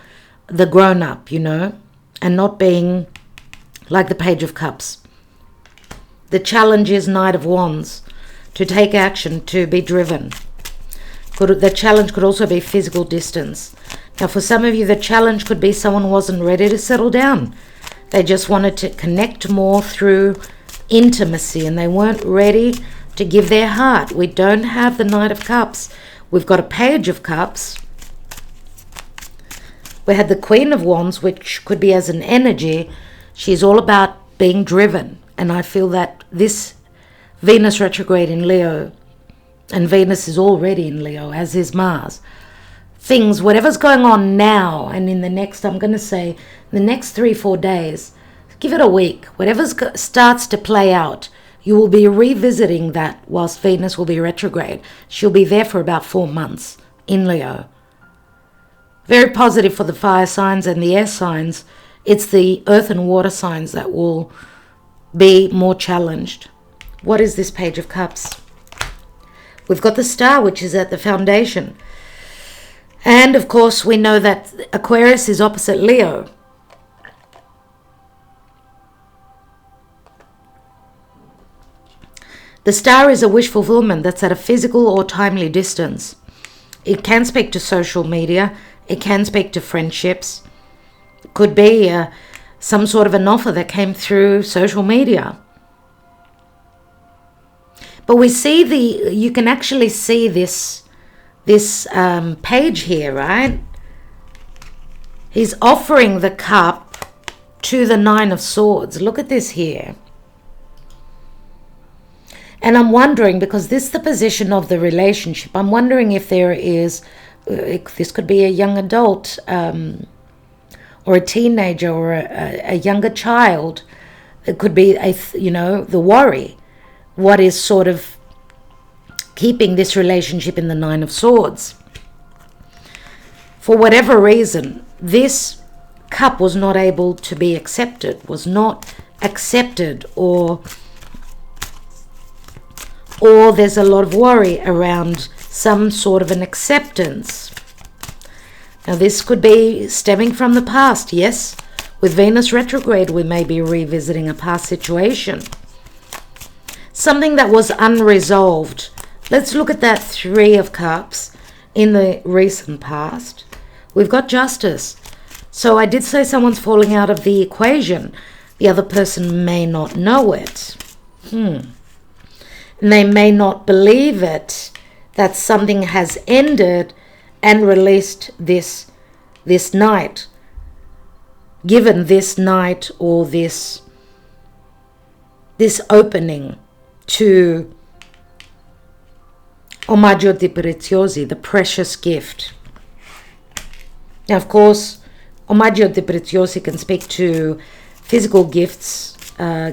the grown-up, and not being like the Page of Cups. The challenge is Knight of Wands, to take action, to be driven. The challenge could also be physical distance. Now, for some of you, the challenge could be someone wasn't ready to settle down. They just wanted to connect more through intimacy, and they weren't ready to give their heart. We don't have the Knight of Cups. We've got a Page of Cups, We had the Queen of Wands, which could be as an energy. She's all about being driven. And I feel that this Venus retrograde in Leo, and Venus is already in Leo, as is Mars. Things, whatever's going on now and in the next, I'm going to say, the next 3-4 days, give it a week. Whatever starts to play out, you will be revisiting that whilst Venus will be retrograde. She'll be there for about 4 months in Leo. Very positive for the fire signs and the air signs. It's the earth and water signs that will be more challenged. What is this Page of Cups? We've got the Star, which is at the foundation. And of course, we know that Aquarius is opposite Leo. The Star is a wish fulfillment that's at a physical or timely distance. It can speak to social media. It can speak to friendships. It could be some sort of an offer that came through social media. But we see you can actually see this page here, right? He's offering the cup to the Nine of Swords. Look at this here. And I'm wondering, because this is the position of the relationship, I'm wondering if there is, this could be a young adult or a teenager or a younger child. It could be, the worry. What is sort of keeping this relationship in the Nine of Swords? For whatever reason, this cup was not able to be accepted, was not accepted, or there's a lot of worry around some sort of an acceptance. Now this could be stemming from the past, yes. With Venus retrograde, we may be revisiting a past situation. Something that was unresolved. Let's look at that Three of Cups in the recent past. We've got Justice. So I did say someone's falling out of the equation. The other person may not know it. And they may not believe it, that something has ended and released this night. Given this night or this opening to Omaggio di Preziosi, the precious gift. Now, of course, Omaggio di Preziosi can speak to physical gifts,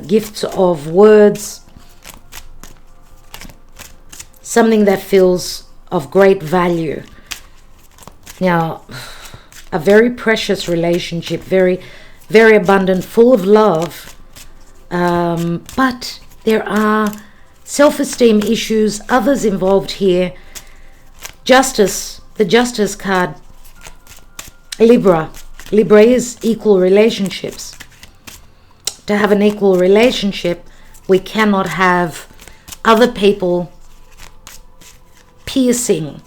gifts of words, something that feels of great value. Now, a very precious relationship, very, very abundant, full of love, but there are self-esteem issues, others involved here. Justice, the Justice card. Libra. Libra is equal relationships. To have an equal relationship, we cannot have other people piercing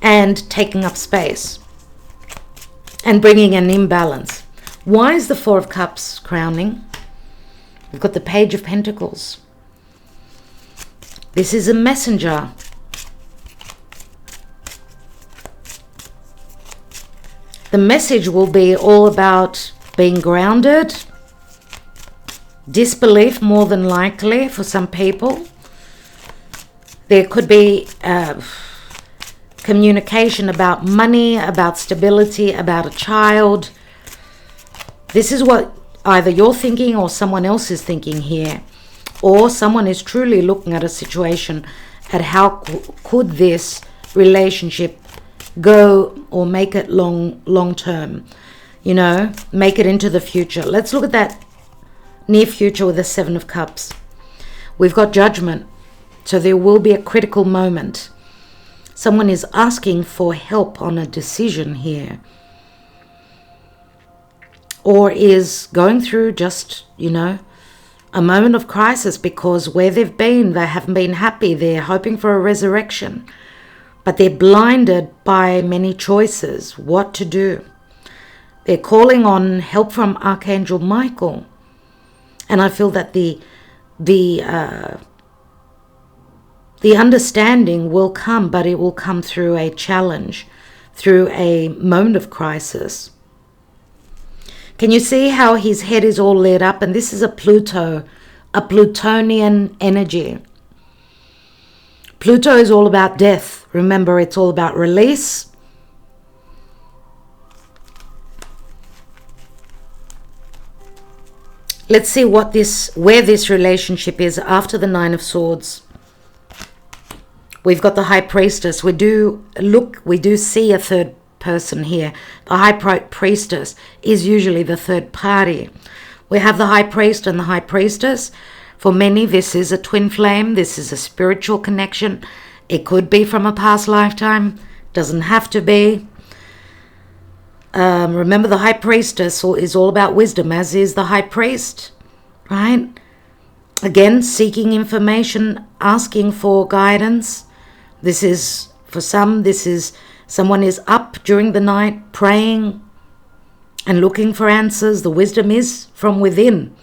and taking up space and bringing an imbalance. Why is the Four of Cups crowning? We've got the Page of Pentacles. This is a messenger. The message will be all about being grounded, disbelief more than likely for some people. There could be communication about money, about stability, about a child. This is what either you're thinking or someone else is thinking here. Or someone is truly looking at a situation at how could this relationship go or make it long term. You know, make it into the future. Let's look at that near future with the Seven of Cups. We've got Judgment. So there will be a critical moment. Someone is asking for help on a decision here. Or is going through just, a moment of crisis because where they've been, they haven't been happy. They're hoping for a resurrection. But they're blinded by many choices, what to do. They're calling on help from Archangel Michael. And I feel that the understanding will come, but it will come through a challenge. through a moment of crisis. Can you see how his head is all lit up? And this is a Plutonian energy. Pluto is all about death. Remember, it's all about release. Let's see where this relationship is after the Nine of Swords. We've got the High Priestess. We do see a third person here. The High Priestess is usually the third party. We have the High Priest and the High Priestess. For many, this is a twin flame. This is a spiritual connection. It could be from a past lifetime. Doesn't have to be. Remember, the High Priestess is all about wisdom, as is the High Priest, right? Again, seeking information, asking for guidance. This is, for some, someone is up during the night praying and looking for answers. The wisdom is from within.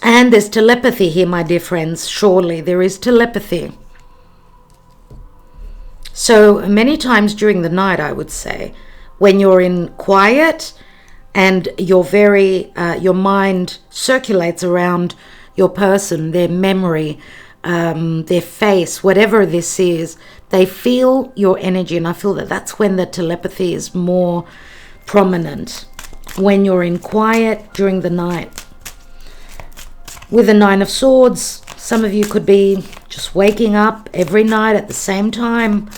And there's telepathy here, my dear friends. Surely there is telepathy. So many times during the night, I would say, when you're in quiet and your mind circulates around your person, their memory, their face, whatever this is, they feel your energy. And I feel that that's when the telepathy is more prominent, when you're in quiet during the night. With the Nine of Swords, some of you could be just waking up every night at the same time.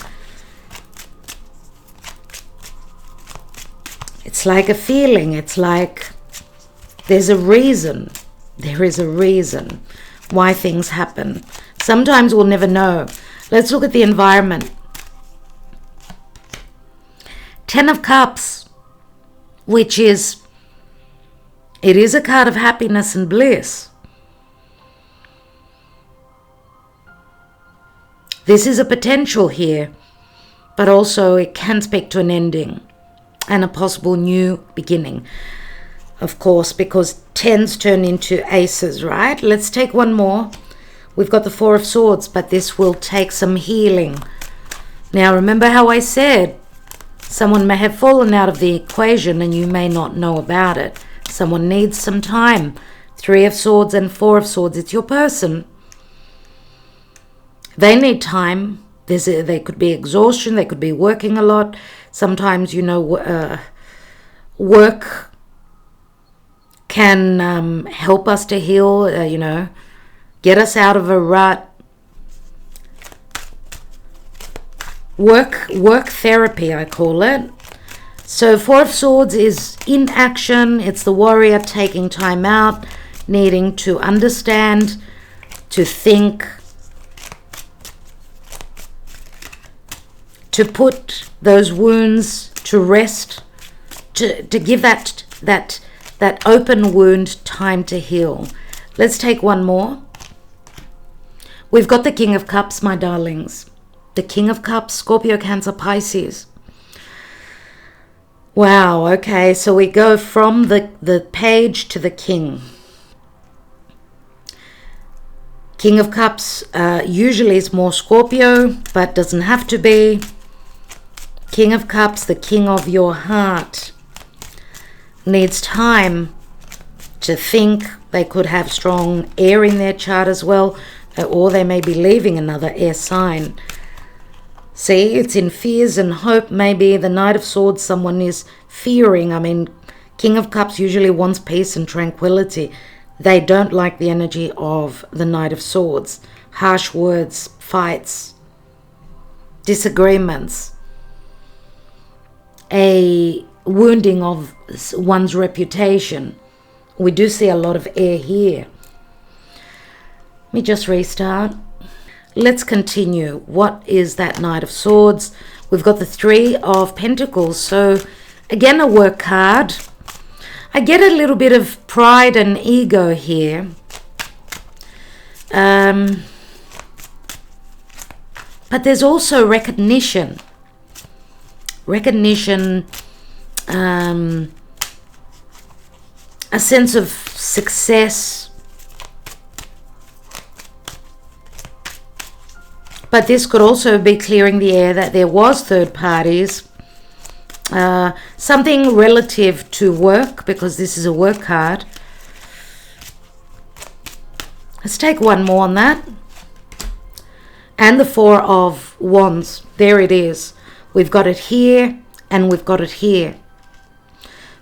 It's like a feeling. It's like there's a reason. There is a reason why things happen. Sometimes we'll never know. Let's look at the environment. Ten of Cups, which is, it is a card of happiness and bliss. This is a potential here, but also it can speak to an ending and a possible new beginning. Of course, because tens turn into aces, right? Let's take one more. We've got the Four of Swords, but this will take some healing. Now, remember how I said someone may have fallen out of the equation and you may not know about it. Someone needs some time. Three of Swords and Four of Swords. It's your person. They need time. They could be exhaustion. They could be working a lot. Sometimes, work can help us to heal, get us out of a rut. Work therapy, I call it. So Four of Swords is in action. It's the warrior taking time out, needing to understand, to think, to put those wounds to rest, to give that open wound time to heal. Let's take one more. We've got the King of Cups, my darlings. The King of Cups, Scorpio, Cancer, Pisces. Wow, okay, so we go from the page to the King. King of Cups usually is more Scorpio, but doesn't have to be. King of Cups, the king of your heart, needs time to think. They could have strong air in their chart as well, or they may be leaving another air sign. See, it's in fears and hope. Maybe the Knight of Swords, someone is fearing. I mean, King of Cups usually wants peace and tranquility. They don't like the energy of the Knight of Swords. Harsh words, fights, disagreements, a wounding of one's reputation. We do see a lot of air here. Let me just restart. Let's continue. What is that Knight of Swords? We've got the Three of Pentacles. So again, a work card. I get a little bit of pride and ego here. But there's also recognition. Recognition, a sense of success, But this could also be clearing the air that there was third parties. Something relative to work, because this is a work card. Let's take one more on that. And the Four of Wands. There it is. We've got it here and we've got it here.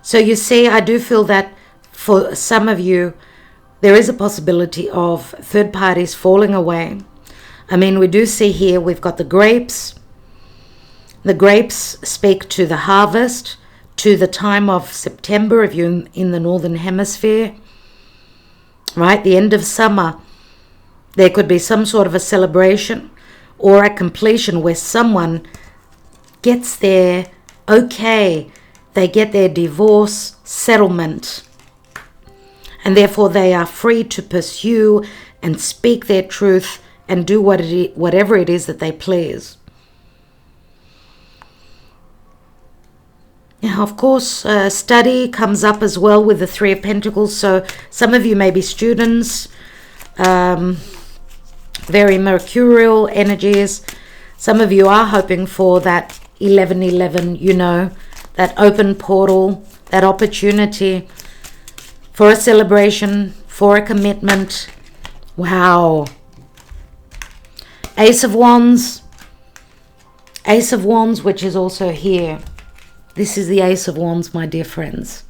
So you see, I do feel that for some of you, there is a possibility of third parties falling away. I mean, we do see here, we've got the grapes. The grapes speak to the harvest, to the time of September, if you're in the Northern Hemisphere, right? The end of summer. There could be some sort of a celebration or a completion where someone gets their okay, they get their divorce settlement, and therefore they are free to pursue and speak their truth and do whatever it is that they please. Now, of course, study comes up as well with the Three of Pentacles. So some of you may be students, very mercurial energies. Some of you are hoping for that 1111, you know, that open portal, that opportunity for a celebration, for a commitment. Wow. Ace of Wands. Ace of Wands, which is also here. This is the Ace of Wands, my dear friends.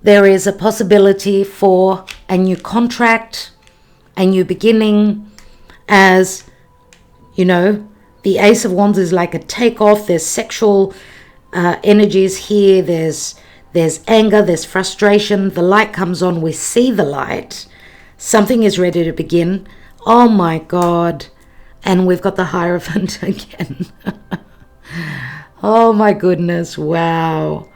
There is a possibility for a new contract, a new beginning, as, you know, the Ace of Wands is like a takeoff. There's sexual energies here. There's anger, there's frustration. The light comes on. We see the light. Something is ready to begin. Oh my God. And we've got the Hierophant again. Oh my goodness, wow.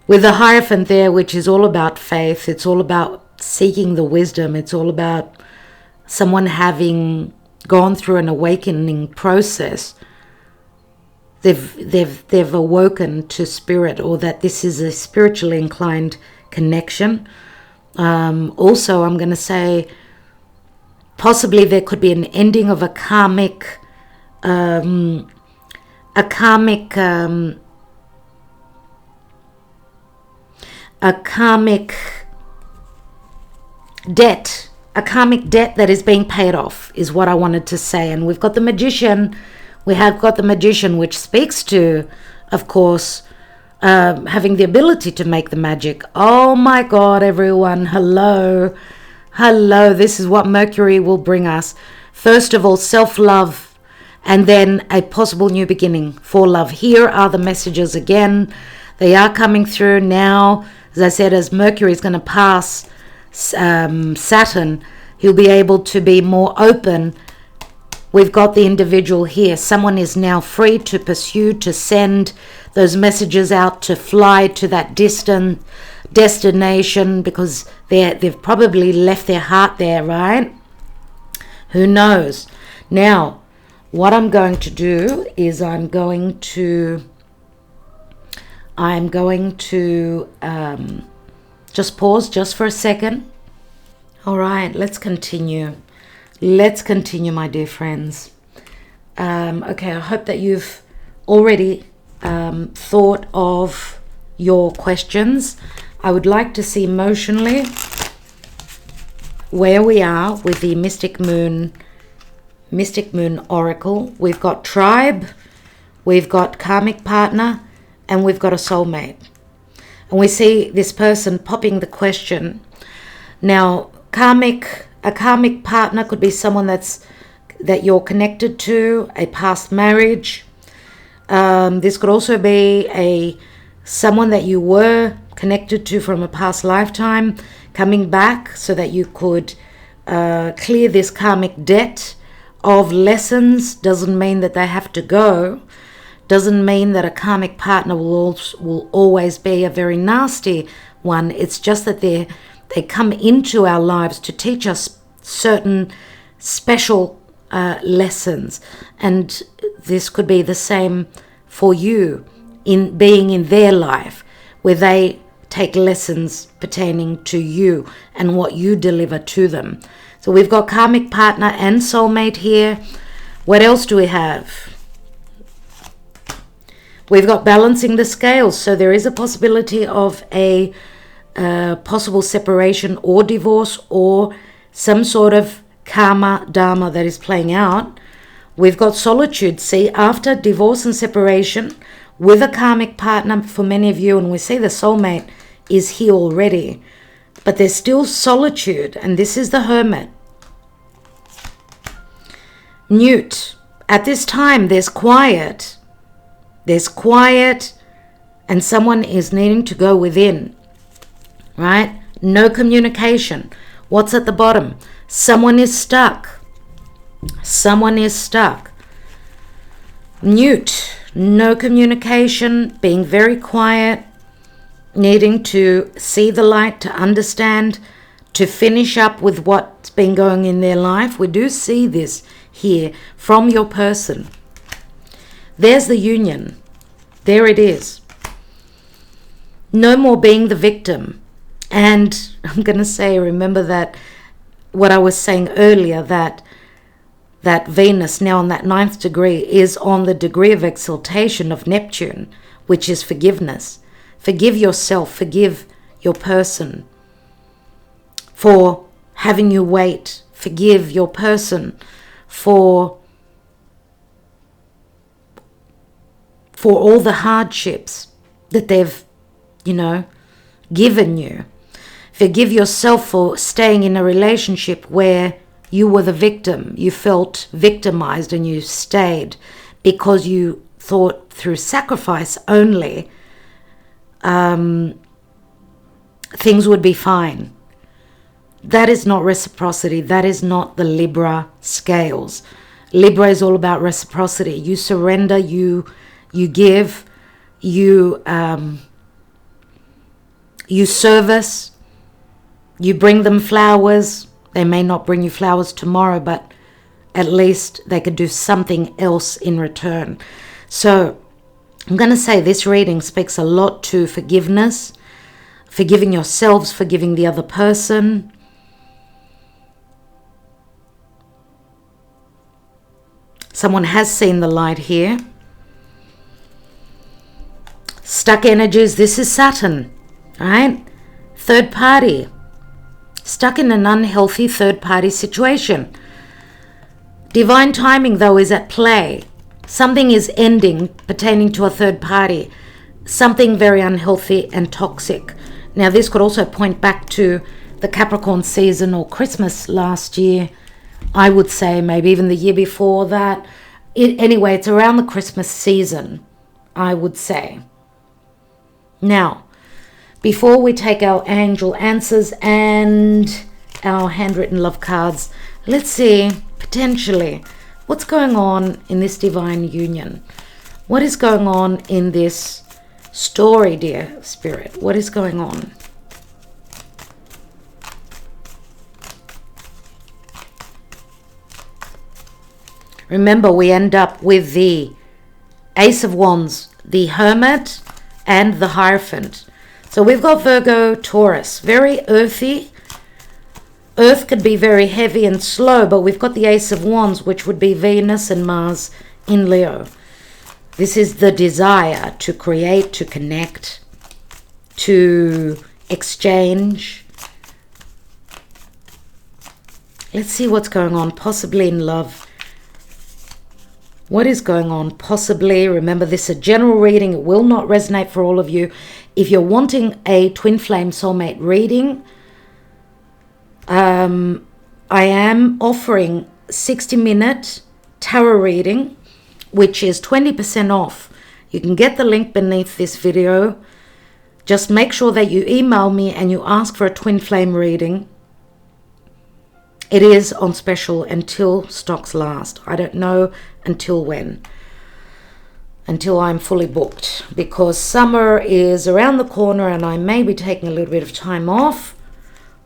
With the Hierophant there, which is all about faith, it's all about seeking the wisdom, it's all about someone having gone through an awakening process. They've awoken to spirit, or that this is a spiritually inclined connection. Also, I'm going to say possibly there could be an ending of a karmic debt, that is being paid off, is what I wanted to say. And we've got the Magician. We have got the Magician, which speaks to, of course, having the ability to make the magic. Oh my God, everyone. Hello. Hello. This is what Mercury will bring us. First of all, self-love. And then a possible new beginning for love. Here are the messages again. They are coming through now. As I said, as Mercury is going to pass Saturn, he'll be able to be more open. We've got the individual here. Someone is now free to pursue, to send those messages out, to fly to that distant destination, because they've probably left their heart there, right? Who knows? Now, what I'm going to do is I'm going to just pause just for a second. All right, let's continue. Let's continue, my dear friends. Okay, I hope that you've already thought of your questions. I would like to see emotionally where we are with the Mystic Moon Oracle. We've got tribe, we've got karmic partner, and we've got a soulmate. And we see this person popping the question. Now, a karmic partner could be someone that you're connected to, a past marriage. This could also be someone that you were connected to from a past lifetime, coming back so that you could clear this karmic debt of lessons. Doesn't mean that they have to go. Doesn't mean that a karmic partner will always be a very nasty one. It's just that they come into our lives to teach us certain special lessons. And this could be the same for you in being in their life, where they take lessons pertaining to you and what you deliver to them. So we've got karmic partner and soulmate here. What else do we have? We've got balancing the scales. So there is a possibility of a possible separation or divorce or some sort of karma dharma that is playing out. We've got solitude. See, after divorce and separation with a karmic partner for many of you, and we see the soulmate is here already, but there's still solitude, and this is the hermit. Newt. At this time, there's quiet. There's quiet, and someone is needing to go within, right? No communication. What's at the bottom? Someone is stuck. Someone is stuck. Newt. No communication, being very quiet, needing to see the light, to understand, to finish up with what's been going in their life. We do see this here from your person. There's the union. There it is. No more being the victim. And I'm going to say, remember that what I was saying earlier, that Venus now on that 9th degree is on the degree of exaltation of Neptune, which is forgiveness. Forgive yourself, forgive your person for having you wait. Forgive your person for all the hardships that they've, given you. Forgive yourself for staying in a relationship where you were the victim. You felt victimized and you stayed because you thought through sacrifice only things would be fine. That is not reciprocity. That is not the Libra scales. Libra is all about reciprocity. You surrender, you give, you service, you bring them flowers. They may not bring you flowers tomorrow, but at least they could do something else in return. So I'm going to say this reading speaks a lot to forgiveness, forgiving yourselves, forgiving the other person. Someone has seen the light here. Stuck energies. This is Saturn, right? Third party. Stuck in an unhealthy third-party situation. Divine timing, though, is at play. Something is ending pertaining to a third party. Something very unhealthy and toxic. Now, this could also point back to the Capricorn season or Christmas last year. I would say maybe even the year before that. Anyway, it's around the Christmas season, I would say. Now, before we take our angel answers and our handwritten love cards, let's see, potentially, what's going on in this divine union? What is going on in this story, dear Spirit? What is going on? Remember, we end up with the Ace of Wands, the Hermit, and the Hierophant. So we've got Virgo, Taurus, very earthy. Earth could be very heavy and slow, but we've got the Ace of Wands, which would be Venus and Mars in Leo. This is the desire to create, to connect, to exchange. Let's see what's going on, possibly in love. What is going on? Possibly, remember this is a general reading. It will not resonate for all of you. If you're wanting a twin flame soulmate reading, I am offering 60-minute tarot reading, which is 20% off. You can get the link beneath this video. Just make sure that you email me and you ask for a twin flame reading. It is on special until stocks last. I don't know until when. Until I'm fully booked. Because summer is around the corner and I may be taking a little bit of time off.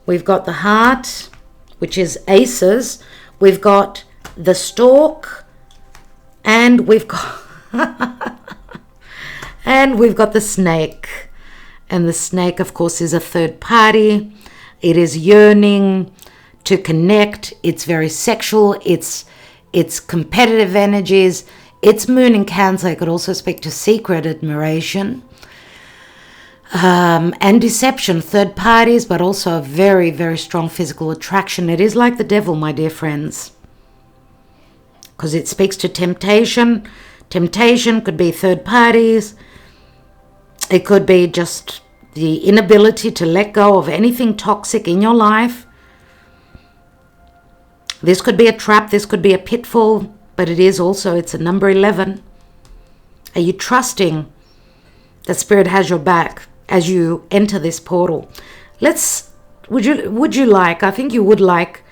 We've got the Heart, which is Aces. We've got the Stork. And we've got... and we've got the Snake. And the Snake, of course, is a third party. It is yearning to connect. It's very sexual. It's competitive energies. It's moon in Cancer. It could also speak to secret admiration. And deception, third parties, but also a very, very strong physical attraction. It is like the devil, my dear friends, because it speaks to temptation. Temptation could be third parties. It could be just the inability to let go of anything toxic in your life. This could be a trap. This could be a pitfall, but it's a number 11. Are you trusting that Spirit has your back as you enter this portal? Would you like, I think you would like,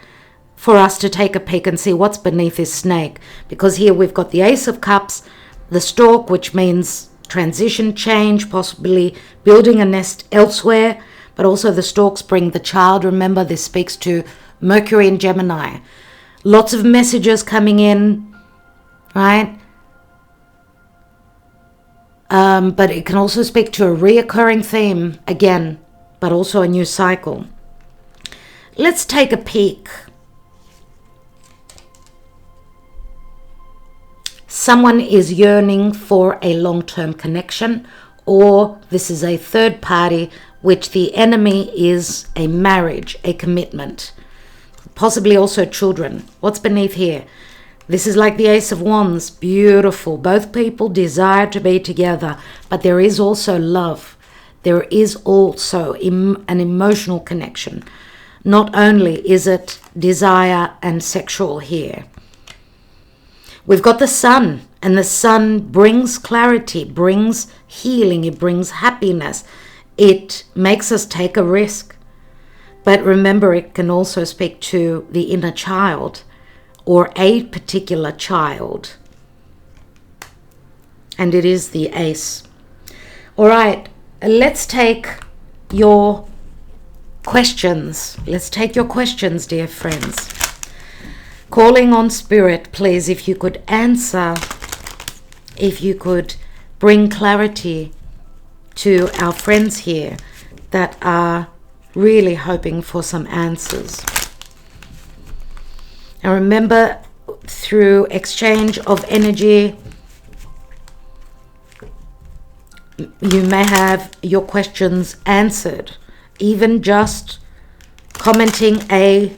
for us to take a peek and see what's beneath this snake, because here we've got the Ace of Cups, the Stork, which means transition, change, possibly building a nest elsewhere, but also the Storks bring the child. Remember, this speaks to Mercury and Gemini. Lots of messages coming in, right? But it can also speak to a reoccurring theme again, but also a new cycle. Let's take a peek. Someone is yearning for a long-term connection, or this is a third party, which the enemy is a marriage, a commitment, possibly also children. What's beneath here? This is like the Ace of Wands, beautiful. Both people desire to be together, but there is also love. There is also an emotional connection. Not only is it desire and sexual here. We've got the Sun, and the Sun brings clarity, brings healing, it brings happiness. It makes us take a risk. But remember, it can also speak to the inner child, or a particular child. And it is the Ace. All right, let's take your questions. Let's take your questions, dear friends. Calling on Spirit, please, if you could answer, if you could bring clarity to our friends here that are really hoping for some answers. And remember, through exchange of energy, you may have your questions answered. Even just commenting a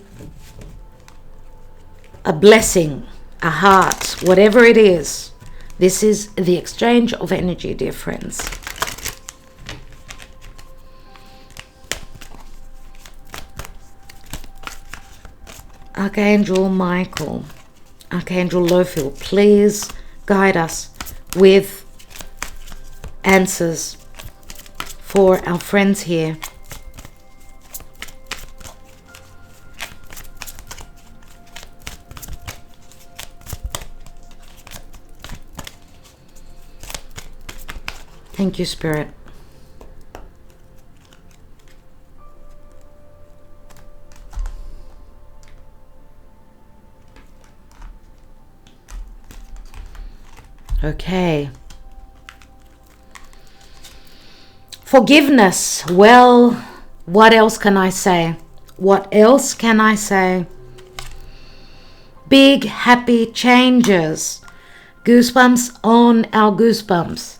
blessing, a heart, whatever it is. This is the exchange of energy, dear friends. Archangel Michael, Archangel Lophiel, please guide us with answers for our friends here. Thank you, Spirit. Okay. Forgiveness. Well, what else can I say? What else can I say? Big happy changes. Goosebumps on our goosebumps.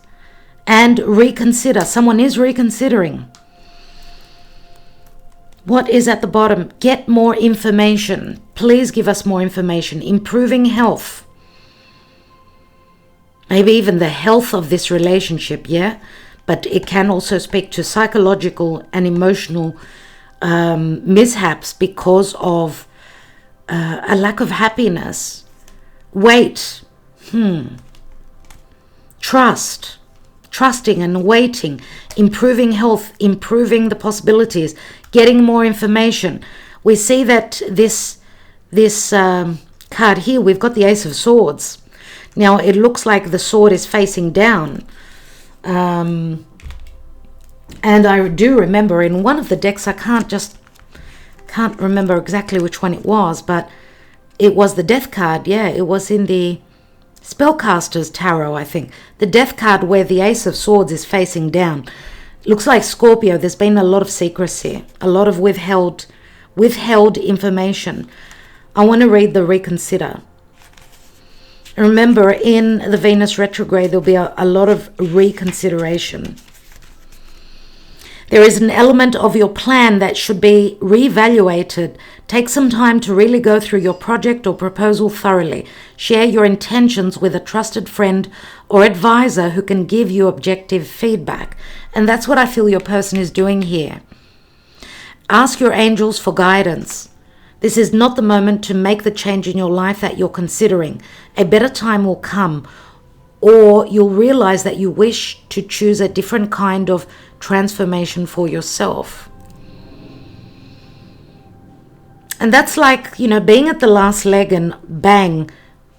And reconsider. Someone is reconsidering. What is at the bottom? Get more information. Please give us more information. Improving health. Maybe even the health of this relationship, yeah? But it can also speak to psychological and emotional mishaps because of a lack of happiness. Wait. Trust. Trusting and waiting. Improving health. Improving the possibilities. Getting more information. We see that this card here, we've got the Ace of Swords. Now, it looks like the sword is facing down. And I do remember in one of the decks, I can't remember exactly which one it was, but it was the Death card. Yeah, it was in the Spellcaster's Tarot, I think. The Death card where the Ace of Swords is facing down. Looks like Scorpio, there's been a lot of secrecy, a lot of withheld withheld information. I want to read the reconsider. Remember, in the Venus retrograde, there'll be a lot of reconsideration. There is an element of your plan that should be reevaluated. Take some time to really go through your project or proposal thoroughly. Share your intentions with a trusted friend or advisor who can give you objective feedback. And that's what I feel your person is doing here. Ask your angels for guidance. This is not the moment to make the change in your life that you're considering. A better time will come, or you'll realize that you wish to choose a different kind of transformation for yourself. And that's like, you know, being at the last leg and bang,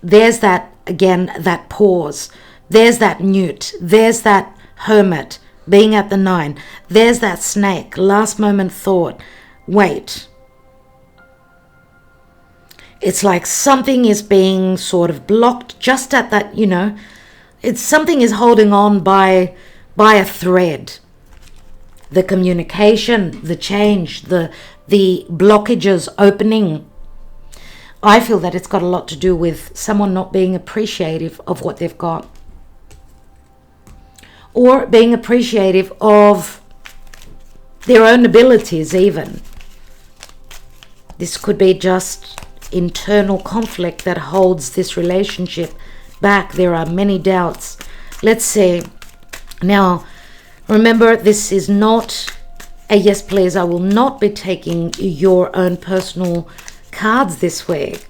there's that, again, that pause. There's that newt. There's that hermit being at the 9. There's that snake, last moment thought. Wait. It's like something is being sort of blocked just at that, you know, it's something is holding on by a thread. The communication, the change, the blockages opening. I feel that it's got a lot to do with someone not being appreciative of what they've got. Or being appreciative of their own abilities even. This could be just internal conflict that holds this relationship back. There are many doubts. Let's see. Now, remember, this is not a yes please. I will not be taking your own personal cards this week.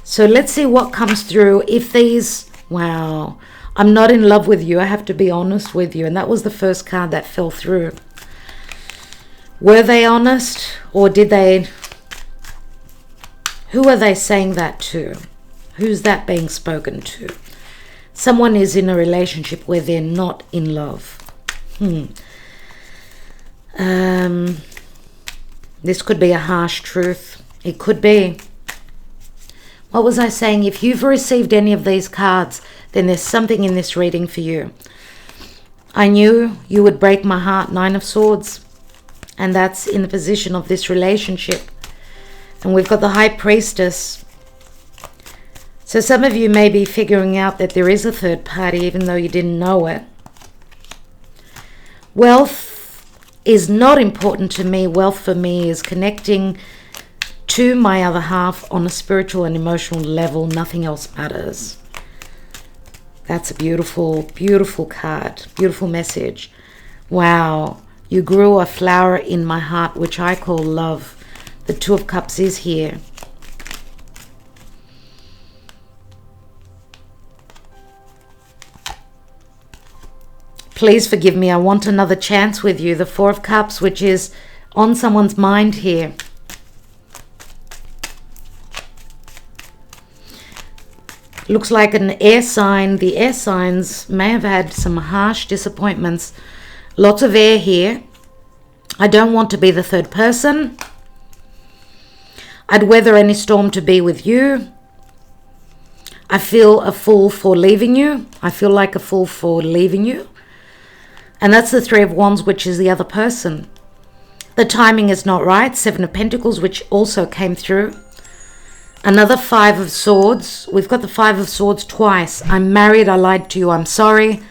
So let's see what comes through. If these, wow, I'm not in love with you. I have to be honest with you. And that was the first card that fell through. Were they honest, or did they? Who are they saying that to? Who's that being spoken to? Someone is in a relationship where they're not in love. This could be a harsh truth. It could be. What was I saying? If you've received any of these cards, then there's something in this reading for you. I knew you would break my heart, 9 of Swords. And that's in the position of this relationship. And we've got the High Priestess. So some of you may be figuring out that there is a third party, even though you didn't know it. Wealth is not important to me. Wealth for me is connecting to my other half on a spiritual and emotional level. Nothing else matters. That's a beautiful, beautiful card. Beautiful message. Wow. You grew a flower in my heart, which I call love. The 2 of Cups is here. Please forgive me. I want another chance with you. The 4 of Cups, which is on someone's mind here. Looks like an air sign. The air signs may have had some harsh disappointments. Lots of air here. I don't want to be the third person. I'd weather any storm to be with you. I feel a fool for leaving you. I feel like a fool for leaving you. And that's the 3 of Wands, which is the other person. The timing is not right. 7 of Pentacles, which also came through. Another 5 of Swords. We've got the 5 of Swords twice. I'm married. I lied to you. I'm sorry.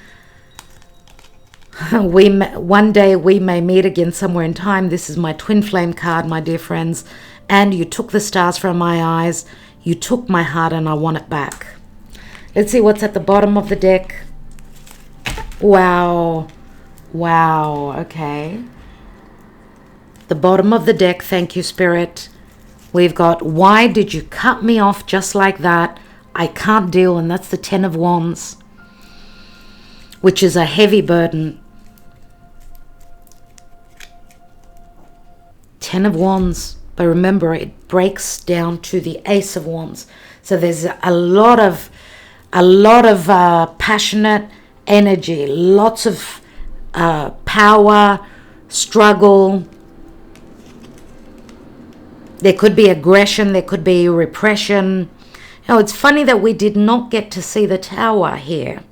One day we may meet again somewhere in time. This is my twin flame card, my dear friends. And you took the stars from my eyes. You took my heart and I want it back. Let's see what's at the bottom of the deck. Wow. Wow. Okay. The bottom of the deck. Thank you, Spirit. We've got, why did you cut me off just like that? I can't deal. And that's the 10 of Wands, which is a heavy burden. 10 of Wands. But remember, it breaks down to the Ace of Wands. So there's a lot of passionate energy, lots of power, struggle. There could be aggression, there could be repression. You know, it's funny that we did not get to see the Tower here.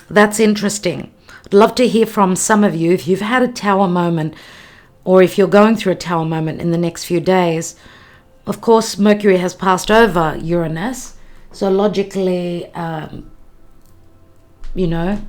That's interesting. I'd love to hear from some of you if you've had a Tower moment. or if you're going through a tower moment in the next few days, of course, Mercury has passed over Uranus. So logically, you know,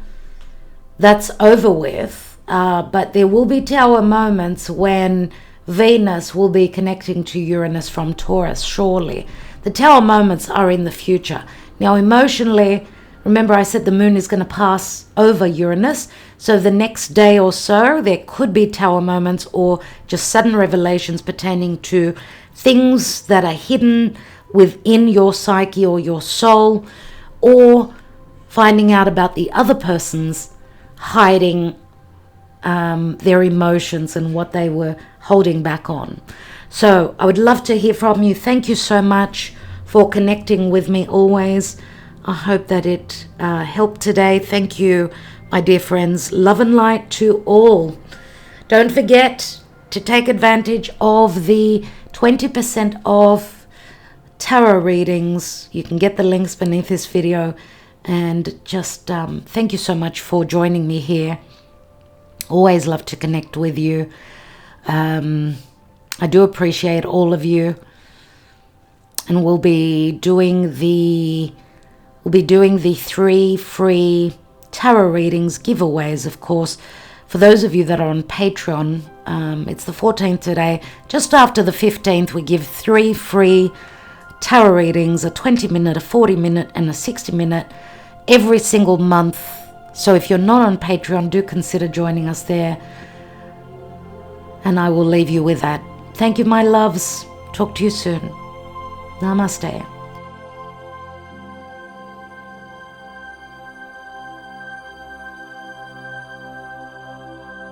that's over with. But there will be tower moments when Venus will be connecting to Uranus from Taurus, surely. The tower moments are in the future. Now, emotionally, remember I said the moon is going to pass over Uranus. So the next day or so, there could be tower moments or just sudden revelations pertaining to things that are hidden within your psyche or your soul, or finding out about the other person's hiding their emotions and what they were holding back on. So I would love to hear from you. Thank you so much for connecting with me always. I hope that it helped today. Thank you, my dear friends. Love and light to all. Don't forget to take advantage of the 20% off tarot readings. You can get the links beneath this video. And just thank you so much for joining me here. Always love to connect with you. I do appreciate all of you. And we'll be doing the 3 free tarot readings giveaways, of course. For those of you that are on Patreon, it's the 14th today. Just after the 15th, we give 3 free tarot readings, a 20-minute, a 40-minute, and a 60-minute every single month. So if you're not on Patreon, do consider joining us there. And I will leave you with that. Thank you, my loves. Talk to you soon. Namaste.